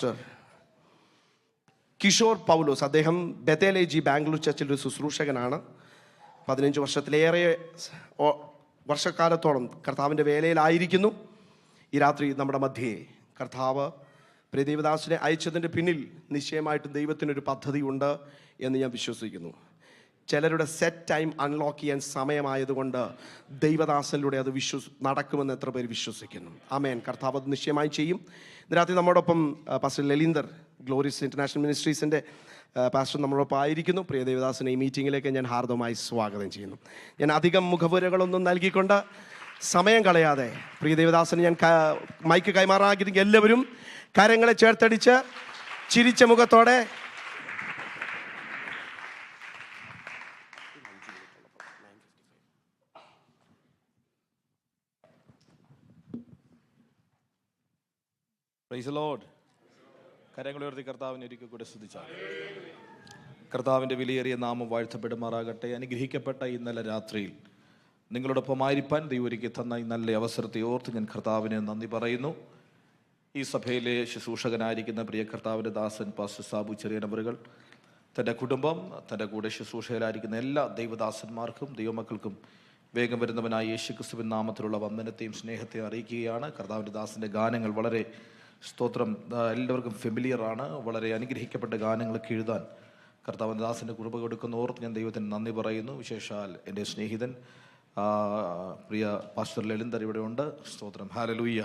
Pastor Kishore പൗലോസ്. അദ്ദേഹം ബത്തേലേജി ബാംഗ്ലൂർ ചർച്ചിൽ ഒരു ശുശ്രൂഷകനാണ്. 15 വർഷത്തിലേറെ വർഷക്കാലത്തോളം കർത്താവിൻ്റെ വേലയിലായിരിക്കുന്നു. ഈ രാത്രി നമ്മുടെ മധ്യേ കർത്താവ് പ്രിയ ദേവദാസിനെ അയച്ചതിൻ്റെ പിന്നിൽ നിശ്ചയമായിട്ടും ദൈവത്തിനൊരു പദ്ധതിയുണ്ട് എന്ന് ഞാൻ വിശ്വസിക്കുന്നു. ചിലരുടെ സെറ്റ് ടൈം അൺലോക്ക് ചെയ്യാൻ സമയമായതുകൊണ്ട് ദൈവദാസനിലൂടെ അത് നടക്കുമെന്ന് എത്ര പേര് വിശ്വസിക്കുന്നു? ആമേൻ. കർത്താവ് അത് നിശ്ചയമായി ചെയ്യും. ഇന്ന് രാത്രി നമ്മോടൊപ്പം പാസ്റ്റർ ലലീന്ദർ, ഗ്ലോറീസ് ഇൻ്റർനാഷണൽ മിനിസ്ട്രീസിൻ്റെ പാസ്റ്റർ നമ്മളോടൊപ്പം ആയിരിക്കുന്നു. പ്രിയ ദേവദാസിനെ ഈ മീറ്റിങ്ങിലേക്ക് ഞാൻ ഹാർദവമായി സ്വാഗതം ചെയ്യുന്നു. ഞാൻ അധികം മുഖവുരകളൊന്നും നൽകിക്കൊണ്ട് സമയം കളയാതെ പ്രിയ ദേവദാസിന് ഞാൻ മൈക്ക് കൈമാറാൻ എല്ലാവരും കരങ്ങളെ ചേർത്തടിച്ച് ചിരിച്ച മുഖത്തോടെ പ്രൈസ് ദി ലോർഡ്. കരങ്ങളുയർത്തി കർത്താവിനെ ഒരിക്കൽ കൂടെ സ്തുതിച്ചാൽ. കർത്താവിൻ്റെ വിലയേറിയ നാമം വാഴ്ത്തപ്പെടുമാറാകട്ടെ. അനുഗ്രഹിക്കപ്പെട്ട ഇന്നലെ രാത്രിയിൽ നിങ്ങളോടൊപ്പമായിരിക്കാൻ ദൈവം ഒരുക്കി തന്ന ഈ നല്ല അവസരത്തെ ഓർത്ത് ഞാൻ കർത്താവിന് നന്ദി പറയുന്നു. ഈ സഭയിലെ ശുശ്രൂഷകനായിരിക്കുന്ന പ്രിയ കർത്താവിൻ്റെ ദാസൻ പാസ്റ്റർ സാബു ചെറിയനവറുകൾ, തൻ്റെ കുടുംബം, തൻ്റെ കൂടെ ശുശ്രൂഷയിലായിരിക്കുന്ന എല്ലാ ദൈവദാസന്മാർക്കും ദൈവമക്കൾക്കും വേഗം വരുന്നവനായ യേശുക്രിസ്തുവിൻ നാമത്തിലുള്ള വന്ദനത്തെയും സ്നേഹത്തെയും അറിയിക്കുകയാണ്. കർത്താവിൻ്റെ ദാസൻ്റെ ഗാനങ്ങൾ വളരെ സ്തോത്രം എല്ലാവർക്കും ഫെമിലിയറാണ്. വളരെ അനുഗ്രഹിക്കപ്പെട്ട ഗാനങ്ങളൊക്കെ എഴുതാൻ കർത്താവിൻ്റെ ദാസൻ്റെ കൃപ കൊടുക്കുന്ന ഓർത്ത് ഞാൻ ദൈവത്തിന് നന്ദി പറയുന്നു. വിശേഷാൽ എൻ്റെ സ്നേഹിതൻ പ്രിയ പാസ്റ്റർ ലലിന്ദർ ഇവിടെ ഉണ്ട്. സ്തോത്രം, ഹല്ലേലൂയ.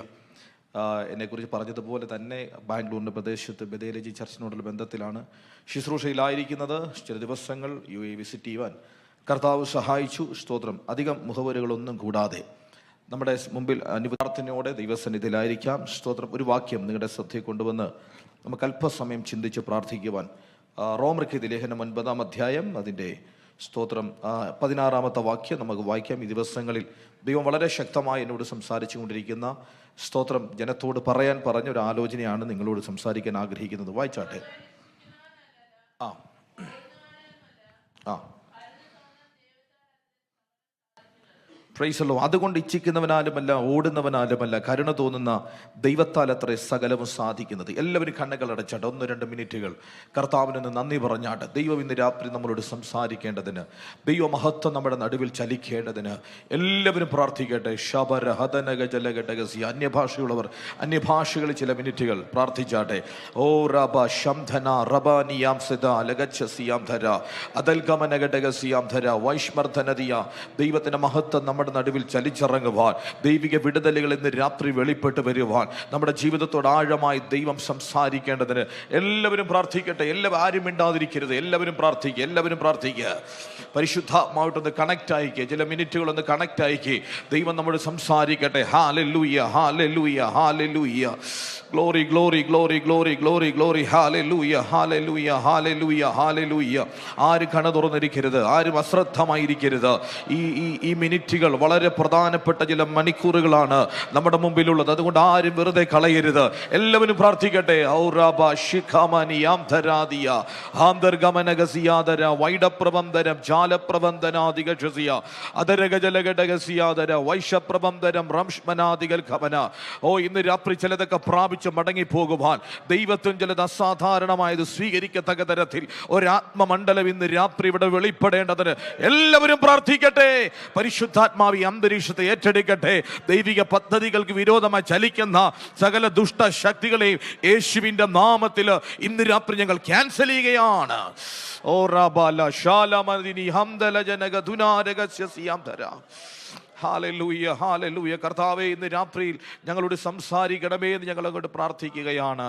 എന്നെക്കുറിച്ച് പറഞ്ഞതുപോലെ തന്നെ ബാംഗ്ലൂരിൻ്റെ പ്രദേശത്ത് ബത്തേലേജി ചർച്ചിനോടുള്ള ബന്ധത്തിലാണ് ശുശ്രൂഷയിലായിരിക്കുന്നത്. ചില ദിവസങ്ങൾ UAE വിസിറ്റ് ചെയ്യുവാൻ കർത്താവ് സഹായിച്ചു. സ്തോത്രം. അധികം മുഖവരുകളൊന്നും കൂടാതെ നമ്മുടെ മുമ്പിൽ പ്രാർത്ഥനയോടെ ദൈവസന്നിധിയിലായിരിക്കാം. സ്തോത്രം. ഒരു വാക്യം നിങ്ങളുടെ ശ്രദ്ധയിൽ കൊണ്ടുവന്ന് നമുക്ക് അല്പസമയം ചിന്തിച്ച് പ്രാർത്ഥിക്കുവാൻ റോമർക്കെഴുതിയ ലേഖനം 9-ാം അധ്യായം അതിൻ്റെ സ്തോത്രം 16-ാമത്തെ വാക്യം നമുക്ക് വായിക്കാം. ഈ ദിവസങ്ങളിൽ ദൈവം വളരെ ശക്തമായി എന്നോട് സംസാരിച്ചു കൊണ്ടിരിക്കുന്ന സ്തോത്രം ജനത്തോട് പറഞ്ഞൊരു ആലോചനയാണ് നിങ്ങളോട് സംസാരിക്കാൻ ആഗ്രഹിക്കുന്നത്. വായിച്ചാട്ടെ. Praise the lord. അതുകൊണ്ട് ഇച്ഛിക്കുന്നവനാലുമല്ല ഓടുന്നവനാലുമല്ല കരുണ തോന്നുന്ന ദൈവത്താൽ അത്രേ സകലവും സാധിക്കുന്നത്. എല്ലാവരും കണ്ണുകൾ അടച്ചാട്ട് 1-2 മിനിറ്റുകൾ കർത്താവിന് നന്ദി പറഞ്ഞാട്ട് ദൈവം ഇന്ന് രാത്രി നമ്മളോട് സംസാരിക്കേണ്ടതിന്, ദൈവമഹത്വം നമ്മുടെ നടുവിൽ ചലിക്കേണ്ടതിന് എല്ലാവരും പ്രാർത്ഥിക്കട്ടെ. ശബരഹദനഗജലഘടകസി. അന്യഭാഷയുള്ളവർ അന്യഭാഷകളിൽ ചില മിനിറ്റുകൾ പ്രാർത്ഥിച്ചാട്ടെ. ഓ റബ ശംധന റബാനിയാം സദാ ലഗച്ഛസിയാം ധര അദൽഗമനഘടകസിയാം ധര വൈഷ്മർധനദിയ. ദൈവത്തിന്റെ മഹത്വം നമ്മുടെ നടുവിൽ ചലിച്ചിറങ്ങുവാൻ, ദൈവിക വിടുതലുകൾ ഇന്ന് രാത്രി വെളിപ്പെട്ട് വരുവാൻ, നമ്മുടെ ജീവിതത്തോട് ആഴമായി ദൈവം സംസാരിക്കേണ്ടതിന് എല്ലാവരും പ്രാർത്ഥിക്കട്ടെ. ആരും മിണ്ടാതിരിക്കരുത്. എല്ലാവരും പ്രാർത്ഥിക്കുക. പരിശുദ്ധാത്മായിട്ടൊന്ന് കണക്റ്റ് ആയിക്കേ. ചില മിനിറ്റുകളൊന്ന് കണക്റ്റ് ആയിക്കേ. ദൈവം നമ്മോട് സംസാരിക്കട്ടെ. Hallelujah, hallelujah, hallelujah. Glory, glory, glory, glory, glory, glory. Hallelujah, hallelujah, hallelujah, hallelujah. ആരും കണ്ണു തുറന്നിരിക്കരുത്. ആരും അശ്രദ്ധമായിരിക്കരുത്. ഈ മിനിറ്റുകൾ വളരെ പ്രധാനപ്പെട്ട ചില മണിക്കൂറുകളാണ് നമ്മുടെ മുമ്പിലുള്ളത്. അതുകൊണ്ട് ആരും വെറുതെ കളയരുത്. എല്ലാവരും പ്രാർത്ഥിക്കട്ടെ. ഔറാബ ശിഖാമനിയാം ധരാദിയ ആന്തർഗമനഗസിയാദര വൈഡപ്രബന്ധനം ജാലപ്രബന്ധനാദികശസിയ അതരഗജലഘടകസിയാദര വൈഷപ്രബന്ധനം റംഷ്മനാദികൾ ഖമന. ഇന്ന് രാത്രി ചിലതൊക്കെ പ്രാപിച്ച് മടങ്ങിപ്പോകുവാൻ, ദൈവത്തിന് ചിലത് അസാധാരണമായത് സ്വീകരിക്കത്തക്ക തരത്തിൽ ഒരാത്മമണ്ഡലം ഇന്ന് രാത്രി ഇവിടെ വെളിപ്പെടേണ്ടതിന് എല്ലാവരും പ്രാർത്ഥിക്കട്ടെ. പരിശുദ്ധാത്മാവി അന്തരീക്ഷത്തെ ഏറ്റെടുക്കട്ടെ. ദൈവിക പദ്ധതികൾക്ക് വിരോധമായി ചലിക്കുന്ന സകല ദുഷ്ടശക്തികളെയും യേശുവിന്റെ നാമത്തിൽ ഇന്ന് രാത്രി ഞങ്ങൾ ക്യാൻസൽ ചെയ്യുകയാണ്. ഓ റബാല ശാലമദിനി ഹംദല ജനക ദുനാരഗസ്യസിയാം ധര. Hallelujah, hallelujah. കർത്താവേ, ഇന്ന് രാത്രിയിൽ ഞങ്ങളോട് സംസാരിക്കണമേ എന്ന് ഞങ്ങൾ അങ്ങോട്ട് പ്രാർത്ഥിക്കുകയാണ്.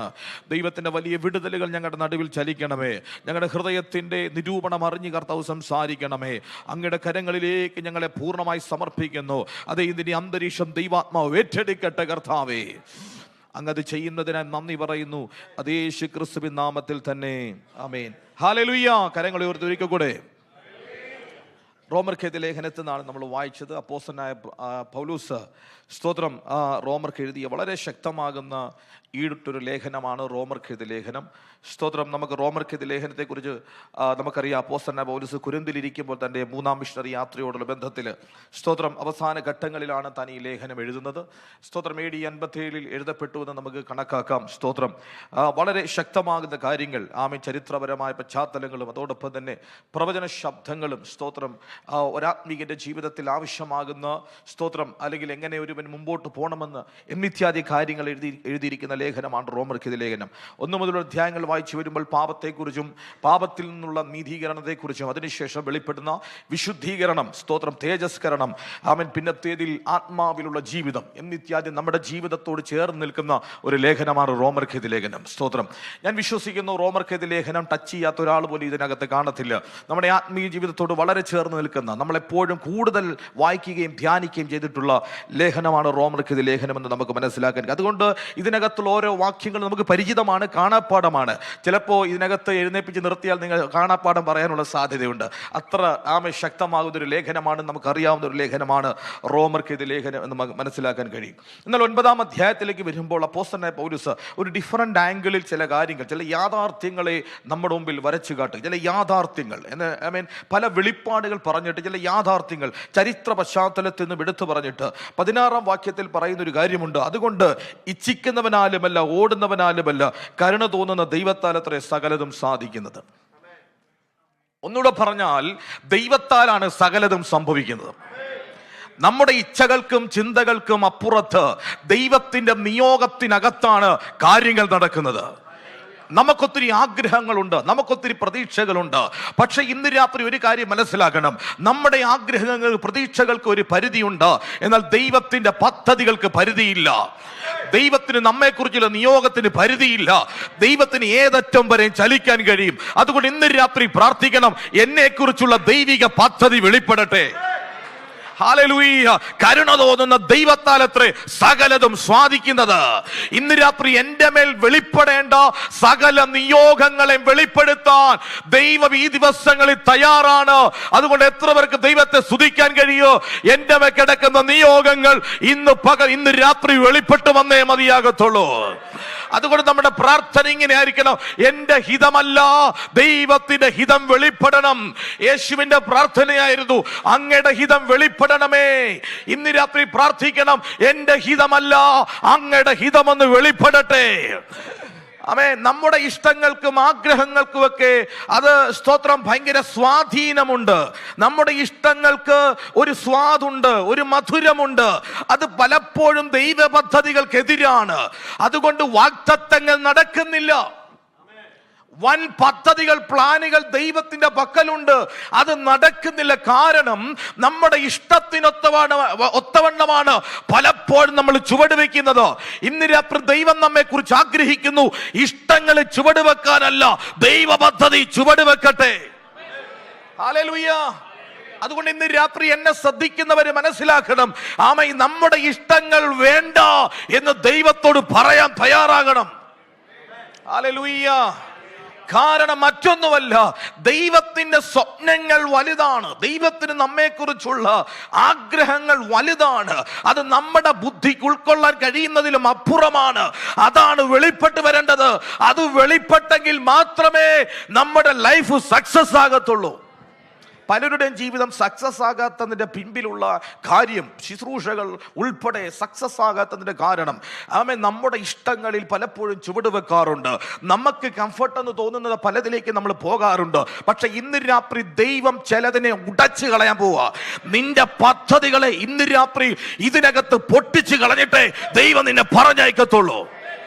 ദൈവത്തിൻ്റെ വലിയ വിടുതലുകൾ ഞങ്ങളുടെ നടുവിൽ ചലിക്കണമേ. ഞങ്ങളുടെ ഹൃദയത്തിൻ്റെ നിരൂപണം അറിഞ്ഞ് കർത്താവ് സംസാരിക്കണമേ. അങ്ങയുടെ കരങ്ങളിലേക്ക് ഞങ്ങളെ പൂർണ്ണമായി സമർപ്പിക്കുന്നു. അതേ, ഇതിൻ്റെ അന്തരീക്ഷം ദൈവാത്മാവ് ഏറ്റെടുക്കട്ടെ. കർത്താവേ, അങ്ങത് ചെയ്യുന്നതിനായി നന്ദി പറയുന്നു. അതേ യേശുക്രിസ്തുവിൻ നാമത്തിൽ തന്നെ ആമേൻ. ഹല്ലേലൂയ. കരങ്ങളെ ഓർത്ത് ഒരിക്കൽ കൂടെ റോമർക്കെഴുതിയ ലേഖനത്തിൽ നിന്നാണ് നമ്മൾ വായിച്ചത്. അപ്പോസ്തലനായ പൗലോസ് സ്തോത്രം റോമർക്ക് എഴുതിയ വളരെ ശക്തമാകുന്ന ഈടുട്ടൊരു ലേഖനമാണ് റോമർക്കെഴുതിയ ലേഖനം. സ്തോത്രം. നമുക്ക് റോമർക്കെഴുതിയ ലേഖനത്തെക്കുറിച്ച് നമുക്കറിയാം. അപ്പോസ്തലനായ പൗലോസ് കുരിന്തിലിരിക്കുമ്പോൾ തൻ്റെ 3-ാം മിഷണറി യാത്രയോടുള്ള ബന്ധത്തിൽ സ്തോത്രം അവസാന ഘട്ടങ്ങളിലാണ് താൻ ഈ ലേഖനം എഴുതുന്നത്. സ്തോത്രം. AD 57 എഴുതപ്പെട്ടു എന്ന് നമുക്ക് കണക്കാക്കാം. സ്തോത്രം. വളരെ ശക്തമാകുന്ന കാര്യങ്ങൾ, ചരിത്രപരമായ പശ്ചാത്തലങ്ങളും അതോടൊപ്പം തന്നെ പ്രവചന ശബ്ദങ്ങളും സ്തോത്രം ഒരാത്മീകന്റെ ജീവിതത്തിൽ ആവശ്യമാകുന്ന സ്തോത്രം അല്ലെങ്കിൽ എങ്ങനെ ഒരുവൻ മുമ്പോട്ട് പോകണമെന്ന് എന്നിത്യാദി കാര്യങ്ങൾ എഴുതിയിരിക്കുന്ന ലേഖനമാണ് റോമർക്കെഴുതിയ ലേഖനം. 1 മുതലുള്ള അധ്യായങ്ങൾ വായിച്ചു വരുമ്പോൾ പാപത്തെക്കുറിച്ചും പാപത്തിൽ നിന്നുള്ള നീതീകരണത്തെക്കുറിച്ചും അതിനുശേഷം വെളിപ്പെടുന്ന വിശുദ്ധീകരണം, സ്തോത്രം, തേജസ്കരണം, പിന്നത്തേതിൽ ആത്മാവിലുള്ള ജീവിതം എന്നിത്യാദി നമ്മുടെ ജീവിതത്തോട് ചേർന്ന് നിൽക്കുന്ന ഒരു ലേഖനമാണ് റോമർക്കെഴുതിയ ലേഖനം. സ്തോത്രം. ഞാൻ വിശ്വസിക്കുന്നു റോമർക്കെഴുതിയ ലേഖനം ടച്ച് ചെയ്യാത്ത ഒരാൾ പോലും ഇതിനകത്ത് കാണത്തില്ല. നമ്മുടെ ആത്മീയ ജീവിതത്തോട് വളരെ ചേർന്ന് നിൽക്കുന്ന, നമ്മളെപ്പോഴും കൂടുതൽ വായിക്കുകയും ധ്യാനിക്കുകയും ചെയ്തിട്ടുള്ള ലേഖനമാണ് റോമർക്കെഴുതിയ ലേഖനം എന്ന് നമുക്ക് മനസ്സിലാക്കാൻ. അതുകൊണ്ട് ഇതിനകത്തുള്ള ഓരോ വാക്യങ്ങൾ നമുക്ക് പരിചിതമാണ്, കാണാപ്പാടമാണ്. ചിലപ്പോൾ ഇതിനകത്ത് എഴുന്നേപ്പിച്ച് നിർത്തിയാൽ നിങ്ങൾ കാണാപ്പാടം പറയാനുള്ള സാധ്യതയുണ്ട്. അത്ര ശക്തമാകുന്ന ഒരു ലേഖനമാണ്, നമുക്കറിയാവുന്ന ഒരു ലേഖനമാണ് റോമർക്കെഴുതിയ ലേഖനം എന്ന് മനസ്സിലാക്കാൻ കഴിയും. എന്നാൽ 9-ാം അധ്യായത്തിലേക്ക് വരുമ്പോൾ അപ്പോസ്തലനായ പൗലോസ് ഒരു ഡിഫറൻറ്റ് ആംഗിളിൽ ചില കാര്യങ്ങൾ, ചില യാഥാർത്ഥ്യങ്ങളെ നമ്മുടെ മുമ്പിൽ വരച്ചു കാട്ടുക. ചില യാഥാർത്ഥ്യങ്ങൾ പല വെളിപ്പാടുകൾ പറഞ്ഞിട്ട് ചില യാഥാർത്ഥ്യങ്ങൾ ചരിത്ര പശ്ചാത്തലത്തിൽ നിന്നും എടുത്തു പറഞ്ഞിട്ട് 16-ാം വാക്യത്തിൽ പറയുന്ന ഒരു കാര്യമുണ്ട്. അതുകൊണ്ട് ഇച്ഛിക്കുന്നവനാലുമല്ല ഓടുന്നവനാലുമല്ല കരുണ തോന്നുന്ന ദൈവത്താൽ അത്രേ സകലതും സാധിക്കുന്നത്. ഒന്നുകൂടെ പറഞ്ഞാൽ ദൈവത്താലാണ് സകലതും സംഭവിക്കുന്നത്. നമ്മുടെ ഇച്ഛകൾക്കും ചിന്തകൾക്കും അപ്പുറത്ത് ദൈവത്തിന്റെ നിയോഗത്തിനകത്താണ് കാര്യങ്ങൾ നടക്കുന്നത്. നമുക്കൊത്തിരി ആഗ്രഹങ്ങളുണ്ട്, നമുക്കൊത്തിരി പ്രതീക്ഷകളുണ്ട്. പക്ഷെ ഇന്ന് രാത്രി ഒരു കാര്യം മനസ്സിലാക്കണം, നമ്മുടെ ആഗ്രഹങ്ങൾ, പ്രതീക്ഷകൾക്ക് ഒരു പരിധിയുണ്ട്. എന്നാൽ ദൈവത്തിന്റെ പദ്ധതികൾക്ക് പരിധിയില്ല. ദൈവത്തിന് നമ്മെക്കുറിച്ചുള്ള നിയോഗത്തിന് പരിധിയില്ല. ദൈവത്തിന് ഏതറ്റം വരെ ചലിക്കാൻ കഴിയും. അതുകൊണ്ട് ഇന്ന് രാത്രി പ്രാർത്ഥിക്കണം, എന്നെക്കുറിച്ചുള്ള ദൈവിക പദ്ധതി വെളിപ്പെടട്ടെ. ഹല്ലേലൂയ. കരുണ തോന്നുന്ന ദൈവത്താൽ അത്രേ സകലതും സ്വാധിക്കുന്നത്. ഇന്ന് രാത്രി എൻ്റെ മേൽ വെളിപ്പെടേണ്ട സകല നിയോഗങ്ങളെ വെളിപ്പെടുത്താൻ ദൈവം ഈ ദിവസങ്ങളിൽ തയ്യാറാണ്. അതുകൊണ്ട് എത്ര പേർക്ക് ദൈവത്തെ സ്തുതിക്കാൻ കഴിയോ? എൻ്റെ മേൽ കിടക്കുന്ന നിയോഗങ്ങൾ ഇന്ന് രാത്രി വെളിപ്പെട്ടു വന്നേ മതിയാകത്തുള്ളൂ. അതുകൊണ്ട് നമ്മുടെ പ്രാർത്ഥന ഇങ്ങനെ ആയിരിക്കണം, എന്റെ ഹിതമല്ല ദൈവത്തിന്റെ ഹിതം വെളിപ്പെടണം. യേശുവിന്റെ പ്രാർത്ഥനയായിരുന്നു, അങ്ങയുടെ ഹിതം വെളിപ്പെടണമേ. ഇന്ന് രാത്രി പ്രാർത്ഥിക്കണം, എന്റെ ഹിതമല്ല അങ്ങയുടെ ഹിതമൊന്ന് വെളിപ്പെടട്ടെ. നമ്മുടെ ഇഷ്ടങ്ങൾക്കും ആഗ്രഹങ്ങൾക്കും ഒക്കെ അത് സ്തോത്രം ഭയങ്കര സ്വാധീനമുണ്ട്. നമ്മുടെ ഇഷ്ടങ്ങൾക്ക് ഒരു സ്വാദുണ്ട്, ഒരു മധുരമുണ്ട്. അത് പലപ്പോഴും ദൈവ പദ്ധതികൾക്കെതിരാണ്. അതുകൊണ്ട് വാഗ്ദത്തങ്ങൾ നടക്കുന്നില്ല. വൻ പദ്ധതികൾ, പ്ലാനുകൾ ദൈവത്തിന്റെ പക്കലുണ്ട്, അത് നടക്കുന്നില്ല. കാരണം നമ്മുടെ ഒത്തവണ്ണമാണ് പലപ്പോഴും നമ്മൾ ചുവട് വെക്കുന്നത്. ഇന്ന് രാത്രി ദൈവം നമ്മെ കുറിച്ച് ആഗ്രഹിക്കുന്നു, ഇഷ്ടങ്ങൾ ചുവട് വെക്കാനല്ല, ദൈവ പദ്ധതി ചുവട് വെക്കട്ടെ. ഹല്ലേലൂയ. അതുകൊണ്ട് ഇന്ന് രാത്രി എന്നെ ശ്രദ്ധിക്കുന്നവര് മനസ്സിലാക്കണം, നമ്മുടെ ഇഷ്ടങ്ങൾ വേണ്ട എന്ന് ദൈവത്തോട് പറയാൻ തയ്യാറാകണം. ഹല്ലേലൂയ. കാരണം മറ്റൊന്നുമല്ല, ദൈവത്തിന്റെ സ്വപ്നങ്ങൾ വലുതാണ്. ദൈവത്തിന് നമ്മെക്കുറിച്ചുള്ള ആഗ്രഹങ്ങൾ വലുതാണ്. അത് നമ്മുടെ ബുദ്ധിക്ക് ഉൾക്കൊള്ളാൻ കഴിയുന്നതിലും അപ്പുറമാണ്. അതാണ് വെളിപ്പെട്ട് വരേണ്ടത്. അത് വെളിപ്പെട്ടെങ്കിൽ മാത്രമേ നമ്മുടെ ലൈഫ് സക്സസ് ആകത്തുള്ളൂ. പലരുടെയും ജീവിതം സക്സസ് ആകാത്തതിൻ്റെ പിൻപിലുള്ള കാര്യം, ശുശ്രൂഷകൾ ഉൾപ്പെടെ സക്സസ് ആകാത്തതിൻ്റെ കാരണം നമ്മുടെ ഇഷ്ടങ്ങളിൽ പലപ്പോഴും ചുവട് വെക്കാറുണ്ട്. നമുക്ക് കംഫർട്ട് എന്ന് തോന്നുന്നത് പലതിലേക്ക് നമ്മൾ പോകാറുണ്ട്. പക്ഷെ ഇന്ന് രാത്രി ദൈവം ചിലതിനെ ഉടച്ചു കളയാൻ പോവാ. നിന്റെ പദ്ധതികളെ ഇന്ന് രാത്രി ഇതിനകത്ത് പൊട്ടിച്ചു കളഞ്ഞിട്ടേ ദൈവം നിന്നെ പറഞ്ഞയക്കത്തുള്ളൂ.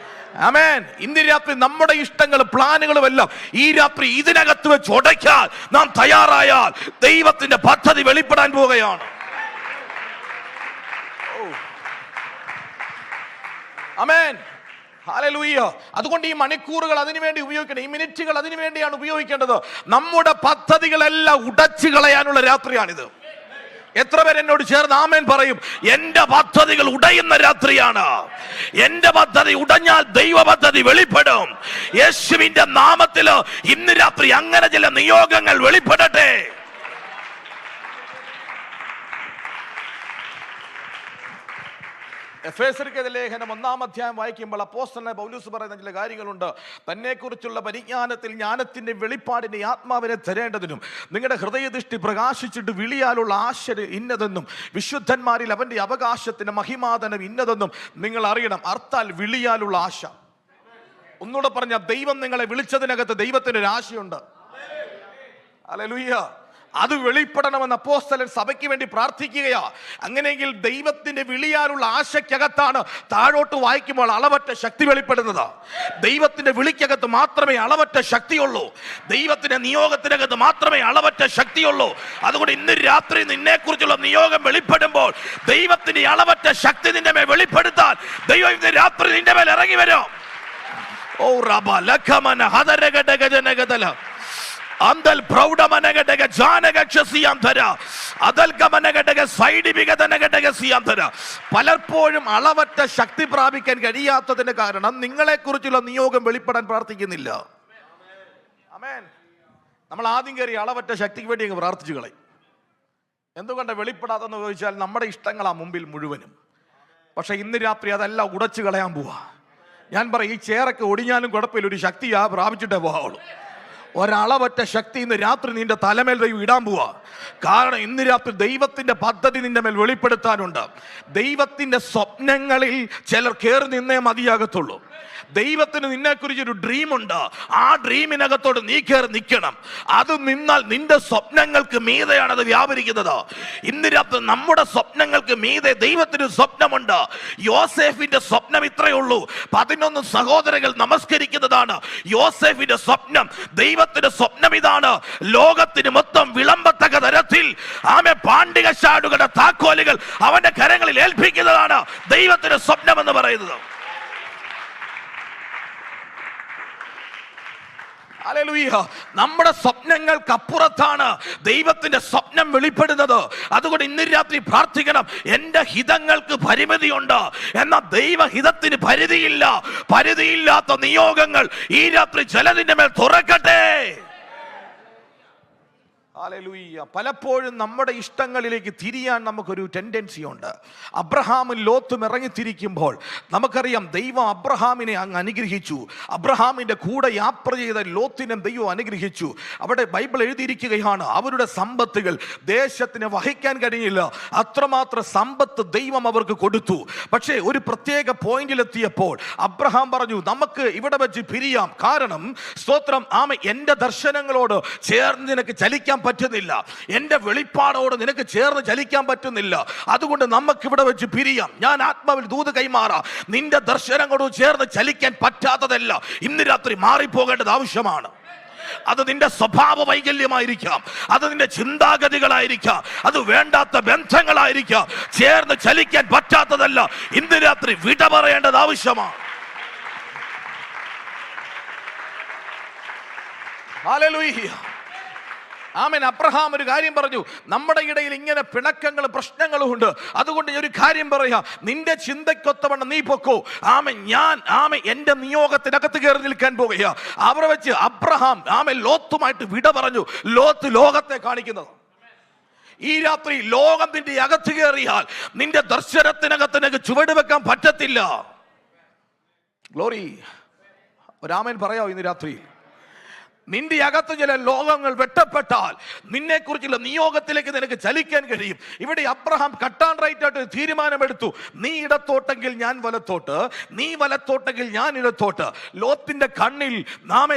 ആമേൻ. ഇന്ന് രാത്രി നമ്മുടെ ഇഷ്ടങ്ങളും പ്ലാനുകളും എല്ലാം ഈ രാത്രി ഇതിനകത്ത് വെച്ച് ഉടയ്ക്കാൻ നാം തയ്യാറായാൽ ദൈവത്തിന്റെ പദ്ധതി വെളിപ്പെടാൻ പോവുകയാണ്. ആമേൻ. ഹല്ലേലൂയ. അതുകൊണ്ട് ഈ മണിക്കൂറുകൾ അതിനുവേണ്ടി ഉപയോഗിക്കണം, ഈ മിനിറ്റുകൾ അതിനു വേണ്ടിയാണ് ഉപയോഗിക്കേണ്ടത്. നമ്മുടെ പദ്ധതികളെല്ലാം ഉടച്ചു കളയാനുള്ള രാത്രിയാണിത്. എത്ര പേർ എന്നോട് ചേർന്ന് ആമേൻ പറയും? എന്റെ പദ്ധതികൾ ഉടയുന്ന രാത്രിയാണ്. എന്റെ പദ്ധതി ഉടഞ്ഞാൽ ദൈവ പദ്ധതി വെളിപ്പെടും. യേശുവിന്റെ നാമത്തിൽ ഇന്ന് രാത്രി അങ്ങനെ ചില നിയോഗങ്ങൾ വെളിപ്പെടട്ടെ. എഫേസ്യർക്കെതിരെ ലേഖനം 1-ാം അധ്യായം വായിക്കുമ്പോൾ അപ്പോസ്തലനായ പൗലോസ് പറയുന്ന ചില കാര്യങ്ങളുണ്ട്. തന്നെക്കുറിച്ചുള്ള പരിജ്ഞാനത്തിൽ ജ്ഞാനത്തിന്റെ വെളിപ്പാടിന്റെ ആത്മാവിനെ തരേണ്ടതിനും നിങ്ങളുടെ ഹൃദയദൃഷ്ടി പ്രകാശിച്ചിട്ട് വിളിയാലുള്ള ആശ ഇന്നതെന്നും വിശുദ്ധന്മാരിൽ അവന്റെ അവകാശത്തിന്റെ മഹിമാതനം ഇന്നതെന്നും നിങ്ങൾ അറിയണം. അർത്ഥാൽ വിളിയാലുള്ള ആശ. ഒന്നുകൂടെ പറഞ്ഞ, ദൈവം നിങ്ങളെ വിളിച്ചതിനകത്ത് ദൈവത്തിന് ഒരു ആശയുണ്ട്. ഹല്ലേലൂയ. അത് വെളിപ്പെടണമെന്ന് അപ്പോസ്തലൻ സഭയ്ക്ക് വേണ്ടി പ്രാർത്ഥിക്കുകയാ. അങ്ങനെയെങ്കിൽ ദൈവത്തിന്റെ വിളിയാലുള്ള ആശയ്ക്കകത്താണ് താഴോട്ട് വായിക്കുമ്പോൾ അളവറ്റ ശക്തി വെളിപ്പെടുന്നത്. ദൈവത്തിന്റെ വിളിക്കകത്ത് മാത്രമേ അളവറ്റ ശക്തിയുള്ളൂ. ദൈവത്തിന്റെ നിയോഗത്തിനകത്ത് മാത്രമേ അളവറ്റ ശക്തിയുള്ളൂ. അതുകൊണ്ട് ഇന്ന് രാത്രി നിന്നെ കുറിച്ചുള്ള നിയോഗം വെളിപ്പെടുമ്പോൾ ദൈവത്തിന്റെ അളവറ്റ ശക്തി നിന്റെ മേൽ വെളിപ്പെടുത്താൻ ദൈവം ഇന്ന് രാത്രി നിന്റെ മേൽ ഇറങ്ങി വരും. ഓ റബ ലഖമന ഹദരഗദഗജനഗദല അന്തൽ പ്രൗഢമനഗടക ജാനകക്ഷസിയാന്തര അതൽഗമനഗടക സൈഡിവിഗതനഗടകസിയാന്തര. പലപ്പോഴും അളവറ്റ ശക്തി പ്രാപിക്കാൻ കഴിയാത്തതിന് കാരണം നിങ്ങളെക്കുറിച്ചുള്ള നിയോഗം വെളിപ്പെടാൻ പ്രാർത്ഥിക്കുന്നില്ല. ആമേൻ. നമ്മൾ ആദ്യം കയറി അളവറ്റ ശക്തിക്ക് വേണ്ടി അങ്ങ് പ്രാർത്ഥിച്ചു കളയും. എന്തുകൊണ്ട് വെളിപ്പെടാതെന്ന് ചോദിച്ചാൽ നമ്മുടെ ഇഷ്ടങ്ങളാ മുമ്പിൽ മുഴുവനും. പക്ഷെ ഇന്ന് രാത്രി അതെല്ലാം ഉടച്ചു കളയാൻ പോവാ. ഞാൻ പറയും, ഈ ചേറൊക്കെ ഒടിഞ്ഞാലും കുഴപ്പമില്ല, ഒരു ശക്തി പ്രാപിച്ചിട്ടേ പോവുള്ളൂ. ഒരളവറ്റ ശക്തി ഇന്ന് രാത്രി നിന്റെ തലമേൽ ദൈവം ഇടാൻ പോവാ. കാരണം ഇന്ന് രാത്രി ദൈവത്തിന്റെ പദ്ധതി നിന്റെ മേൽ വെളിപ്പെടുത്താനുണ്ട്. ദൈവത്തിന്റെ സ്വപ്നങ്ങളിൽ ചിലർ കയറി നിന്നേ മതിയാകത്തുള്ളൂ. ദൈവത്തിന് നിന്നെക്കുറിച്ചൊരു ഡ്രീമുണ്ട്. ആ ഡ്രീമിനകത്തോട് നീ കയറി നിൽക്കണം. അത് നിന്നാൽ നിന്റെ സ്വപ്നങ്ങൾക്ക് മീതെയാണ് അത് വ്യാപരിക്കുന്നത്. ഇന്ന് രാത്രി നമ്മുടെ സ്വപ്നങ്ങൾക്ക് മീതെ ദൈവത്തിന് സ്വപ്നമുണ്ട്. യോസേഫിന്റെ സ്വപ്നം ഇത്രയേ ഉള്ളൂ. 11 സഹോദരങ്ങൾ നമസ്കരിക്കുന്നതാണ് യോസേഫിന്റെ സ്വപ്നം. ദൈവത്തിന്റെ സ്വപ്നം ഇതാണ്, ലോകത്തിന് മൊത്തം വിളമ്പത്തക്ക തരത്തിൽ പാണ്ഡികശാടുകളുടെ താക്കോലുകൾ അവന്റെ കരങ്ങളിൽ ഏൽപ്പിക്കുന്നതാണ് ദൈവത്തിന്റെ സ്വപ്നം എന്ന് പറയുന്നത്. ഹല്ലേലൂയ. നമ്മുടെ സ്വപ്നങ്ങൾക്ക് അപ്പുറത്താണ് ദൈവത്തിന്റെ സ്വപ്നം വെളിപ്പെടുന്നത്. അതുകൊണ്ട് ഇന്ന് രാത്രി പ്രാർത്ഥിക്കണം, എന്റെ ഹിതങ്ങൾക്ക് പരിമിതിയുണ്ട്, എന്നാൽ ദൈവഹിതത്തിന് പരിധിയില്ല. പരിധിയില്ലാത്ത നിയോഗങ്ങൾ ഈ രാത്രി ചിലതിന്റെ മേൽ തുറക്കട്ടെ. ഹല്ലേലൂയ. പലപ്പോഴും നമ്മുടെ ഇഷ്ടങ്ങളിലേക്ക് തിരിയാൻ നമുക്കൊരു ടെൻഡൻസി ഉണ്ട്. അബ്രഹാമും ലോത്തും ഇറങ്ങിത്തിരിക്കുമ്പോൾ നമുക്കറിയാം ദൈവം അബ്രഹാമിനെ അങ്ങ് അനുഗ്രഹിച്ചു. അബ്രഹാമിന്റെ കൂടെ യാത്ര ചെയ്ത ലോത്തിനെ ദൈവം അനുഗ്രഹിച്ചു. അവിടെ ബൈബിൾ എഴുതിയിരിക്കുകയാണ്, അവരുടെ സമ്പത്തുകൾ ദേശത്തിന് വഹിക്കാൻ കഴിയില്ല, അത്രമാത്രം സമ്പത്ത് ദൈവം അവർക്ക് കൊടുത്തു. പക്ഷേ ഒരു പ്രത്യേക പോയിന്റിലെത്തിയപ്പോൾ അബ്രഹാം പറഞ്ഞു, നമുക്ക് ഇവിടെ വെച്ച് പിരിയാം. കാരണം സ്തോത്രം, എന്റെ ദർശനങ്ങളോട് ചേർന്ന് നിനക്ക് ചലിക്കാൻ പറ്റുന്നില്ല, എന്റെ വെളിപ്പാടോട് നിനക്ക് ചേർന്ന് ചലിക്കാൻ പറ്റുന്നില്ല. അതുകൊണ്ട് നമുക്ക് ഇവിടെ വെച്ച് പിരിയാം. ഞാൻ ആത്മാവിൽ ദൂത് കൈമാറാം. നിന്റെ ദർശനങ്ങളോട് ചേർന്ന് ചലിക്കാൻ പറ്റാത്തതല്ല ഇന്ന് രാത്രി മാറിപ്പോകേണ്ടത് ആവശ്യമാണ്. അത് നിന്റെ സ്വഭാവ വൈകല്യമായിരിക്കാം, അത് നിന്റെ ചിന്താഗതികളായിരിക്കാം, അത് വേണ്ടാത്ത ബന്ധങ്ങളായിരിക്കാം. ചേർന്ന് ചലിക്കാൻ പറ്റാത്തതല്ല ഇന്ന് രാത്രി വിട പറയേണ്ടത് ആവശ്യമാണ്. ഹല്ലേലൂയ. ആമേൻ. അബ്രഹാം ഒരു കാര്യം പറഞ്ഞു, നമ്മുടെ ഇടയിൽ ഇങ്ങനെ പിണക്കങ്ങളും പ്രശ്നങ്ങളും ഉണ്ട്. അതുകൊണ്ട് ഒരു കാര്യം പറയാ, നിന്റെ ചിന്തയ്ക്കൊത്തവണ്ണം നീ പൊക്കോ. ഞാൻ എന്റെ നിയോഗത്തിനകത്ത് കയറി നിൽക്കാൻ പോകുക. അവിടെ വെച്ച് അബ്രഹാം ലോത്തുമായിട്ട് വിട പറഞ്ഞു. ലോത്ത് ലോകത്തെ കാണിക്കുന്നത്. ഈ രാത്രി ലോകം നിന്റെ അകത്ത് കയറിയാൽ നിന്റെ ദർശനത്തിനകത്ത് നിനക്ക് ചുവട് വെക്കാൻ പറ്റത്തില്ല. ഗ്ലോറി. ഒരാമേൻ പറയാവോ ഇന്ന് രാത്രി? നിന്റെ അകത്ത് ചില ലോകങ്ങൾ വെട്ടപ്പെട്ടാൽ നിന്നെ കുറിച്ചുള്ള നിയോഗത്തിലേക്ക് നിനക്ക് ചലിക്കാൻ കഴിയും. ഇവിടെ അബ്രഹാം കട്ടാൻ റൈറ്റ് ആയിട്ട് തീരുമാനമെടുത്തു, നീ ഇടത്തോട്ടെങ്കിൽ ഞാൻ വലത്തോട്ട്, നീ വലത്തോട്ടെങ്കിൽ ഞാൻ ഇടത്തോട്ട്. ലോത്തിന്റെ കണ്ണിൽ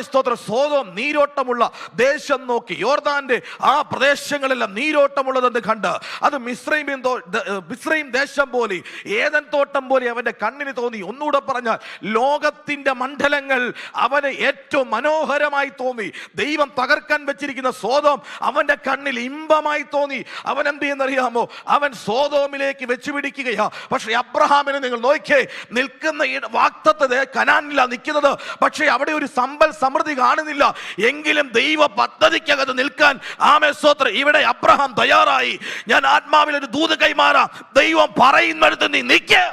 സ്തോത്രം സോദോം നീരോട്ടമുള്ള ദേശം നോക്കി, യോർദാന്റെ ആ പ്രദേശങ്ങളെല്ലാം നീരോട്ടമുള്ളതെന്ന് കണ്ട് അത് മിസ്രൈം ദേശം പോലെ, ഏദൻ തോട്ടം പോലെ അവന്റെ കണ്ണിന് തോന്നി. ഒന്നുകൂടെ പറഞ്ഞാൽ ലോകത്തിന്റെ മണ്ഡലങ്ങൾ അവന് ഏറ്റവും മനോഹരമായി തോന്നി. ദൈവം തകർക്കാൻ വെച്ചിരിക്കുന്ന സോദോം അവന്റെ കണ്ണിൽ ഇമ്പമായി തോന്നി. അവൻ എന്ത് ചെയ്യുന്നറിയാമോ? അവൻ സോദോമിലേക്ക് വെച്ചു പിടിക്കുകയാ. പക്ഷെ അബ്രഹാമിനെ നിങ്ങൾ നോക്കിയേ, നിൽക്കുന്ന ഈ വാഗ്ദത്തത്തെ കനാനിലാണ് നിൽക്കുന്നത്. പക്ഷെ അവിടെ ഒരു സമ്പൽ സമൃദ്ധി കാണുന്നില്ല. എങ്കിലും ദൈവ പദ്ധതിക്കകത്ത് നിൽക്കാൻ സ്തോത്രം ഇവിടെ അബ്രഹാം തയ്യാറായി. ഞാൻ ആത്മാവിൽ ഒരു ദൂത് കൈമാറാം, ദൈവം പറയുന്നിടത്ത് നീ നിൽക്ക്.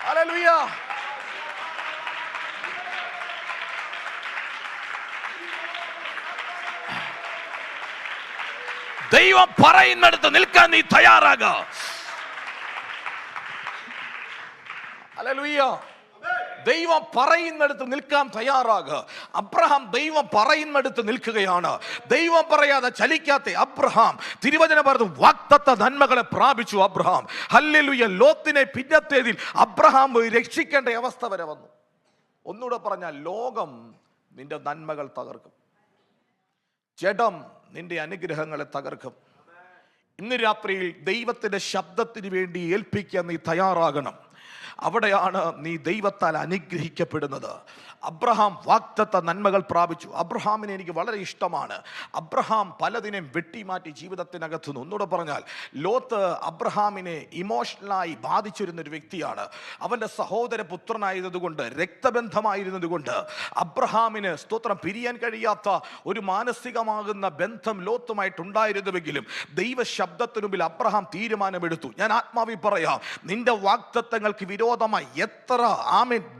ഹല്ലേലൂയ. ദൈവം പറയുന്നിടത്ത് നിൽക്കാൻ നീ തയ്യാറാക. ഹല്ലേലൂയ. ദൈവം പറയുന്നിടത്ത് നിൽക്കാൻ തയ്യാറാകുക. അബ്രഹാം ദൈവം പറയുന്നിടത്ത് നിൽക്കുകയാണ്. ദൈവം പറയാതെ ചലിക്കാത്ത അബ്രഹാം, തിരുവചനം പറഞ്ഞു, വാഗ്ദത്ത നന്മകളെ പ്രാപിച്ചു അബ്രഹാം. ഹല്ലേലൂയ. ലോത്തിനെ പിന്നത്തേതിൽ അബ്രഹാം രക്ഷിക്കേണ്ട അവസ്ഥ വരെ വന്നു. ഒന്നുകൂടെ പറഞ്ഞാൽ, ലോകം നിന്റെ നന്മകൾ തകർക്കും, ജഡം നിന്റെ അനുഗ്രഹങ്ങളെ തകർക്കും. ഇന്ന് രാത്രിയിൽ ദൈവത്തിന്റെ ശബ്ദത്തിന് വേണ്ടി ഏൽപ്പിക്കാൻ നീ തയ്യാറാകണം. അവിടെയാണ് നീ ദൈവത്താൽ അനുഗ്രഹിക്കപ്പെടുന്നത്. അബ്രഹാം വാഗ്ദത്ത നന്മകൾ പ്രാപിച്ചു. അബ്രഹാമിനെ എനിക്ക് വളരെ ഇഷ്ടമാണ്. അബ്രഹാം പലതിനെയും വെട്ടിമാറ്റി ജീവിതത്തിനകത്തുനിന്ന്. ഒന്നുകൂടെ പറഞ്ഞാൽ, ലോത്ത് അബ്രഹാമിനെ ഇമോഷണലായി ബാധിച്ചിരുന്നൊരു വ്യക്തിയാണ്. അവൻ്റെ സഹോദര പുത്രനായതുകൊണ്ട്, രക്തബന്ധമായിരുന്നത് കൊണ്ട് അബ്രഹാമിന് സ്തോത്രം പിരിയാൻ കഴിയാത്ത ഒരു മാനസികമാകുന്ന ബന്ധം ലോത്തുമായിട്ടുണ്ടായിരുന്നുവെങ്കിലും ദൈവശബ്ദത്തിനു മുമ്പിൽ അബ്രഹാം തീരുമാനമെടുത്തു. ഞാൻ ആത്മാവിൽ പറയാം, നിന്റെ വാഗ്ദത്തങ്ങൾക്ക് വിരോധമായി എത്ര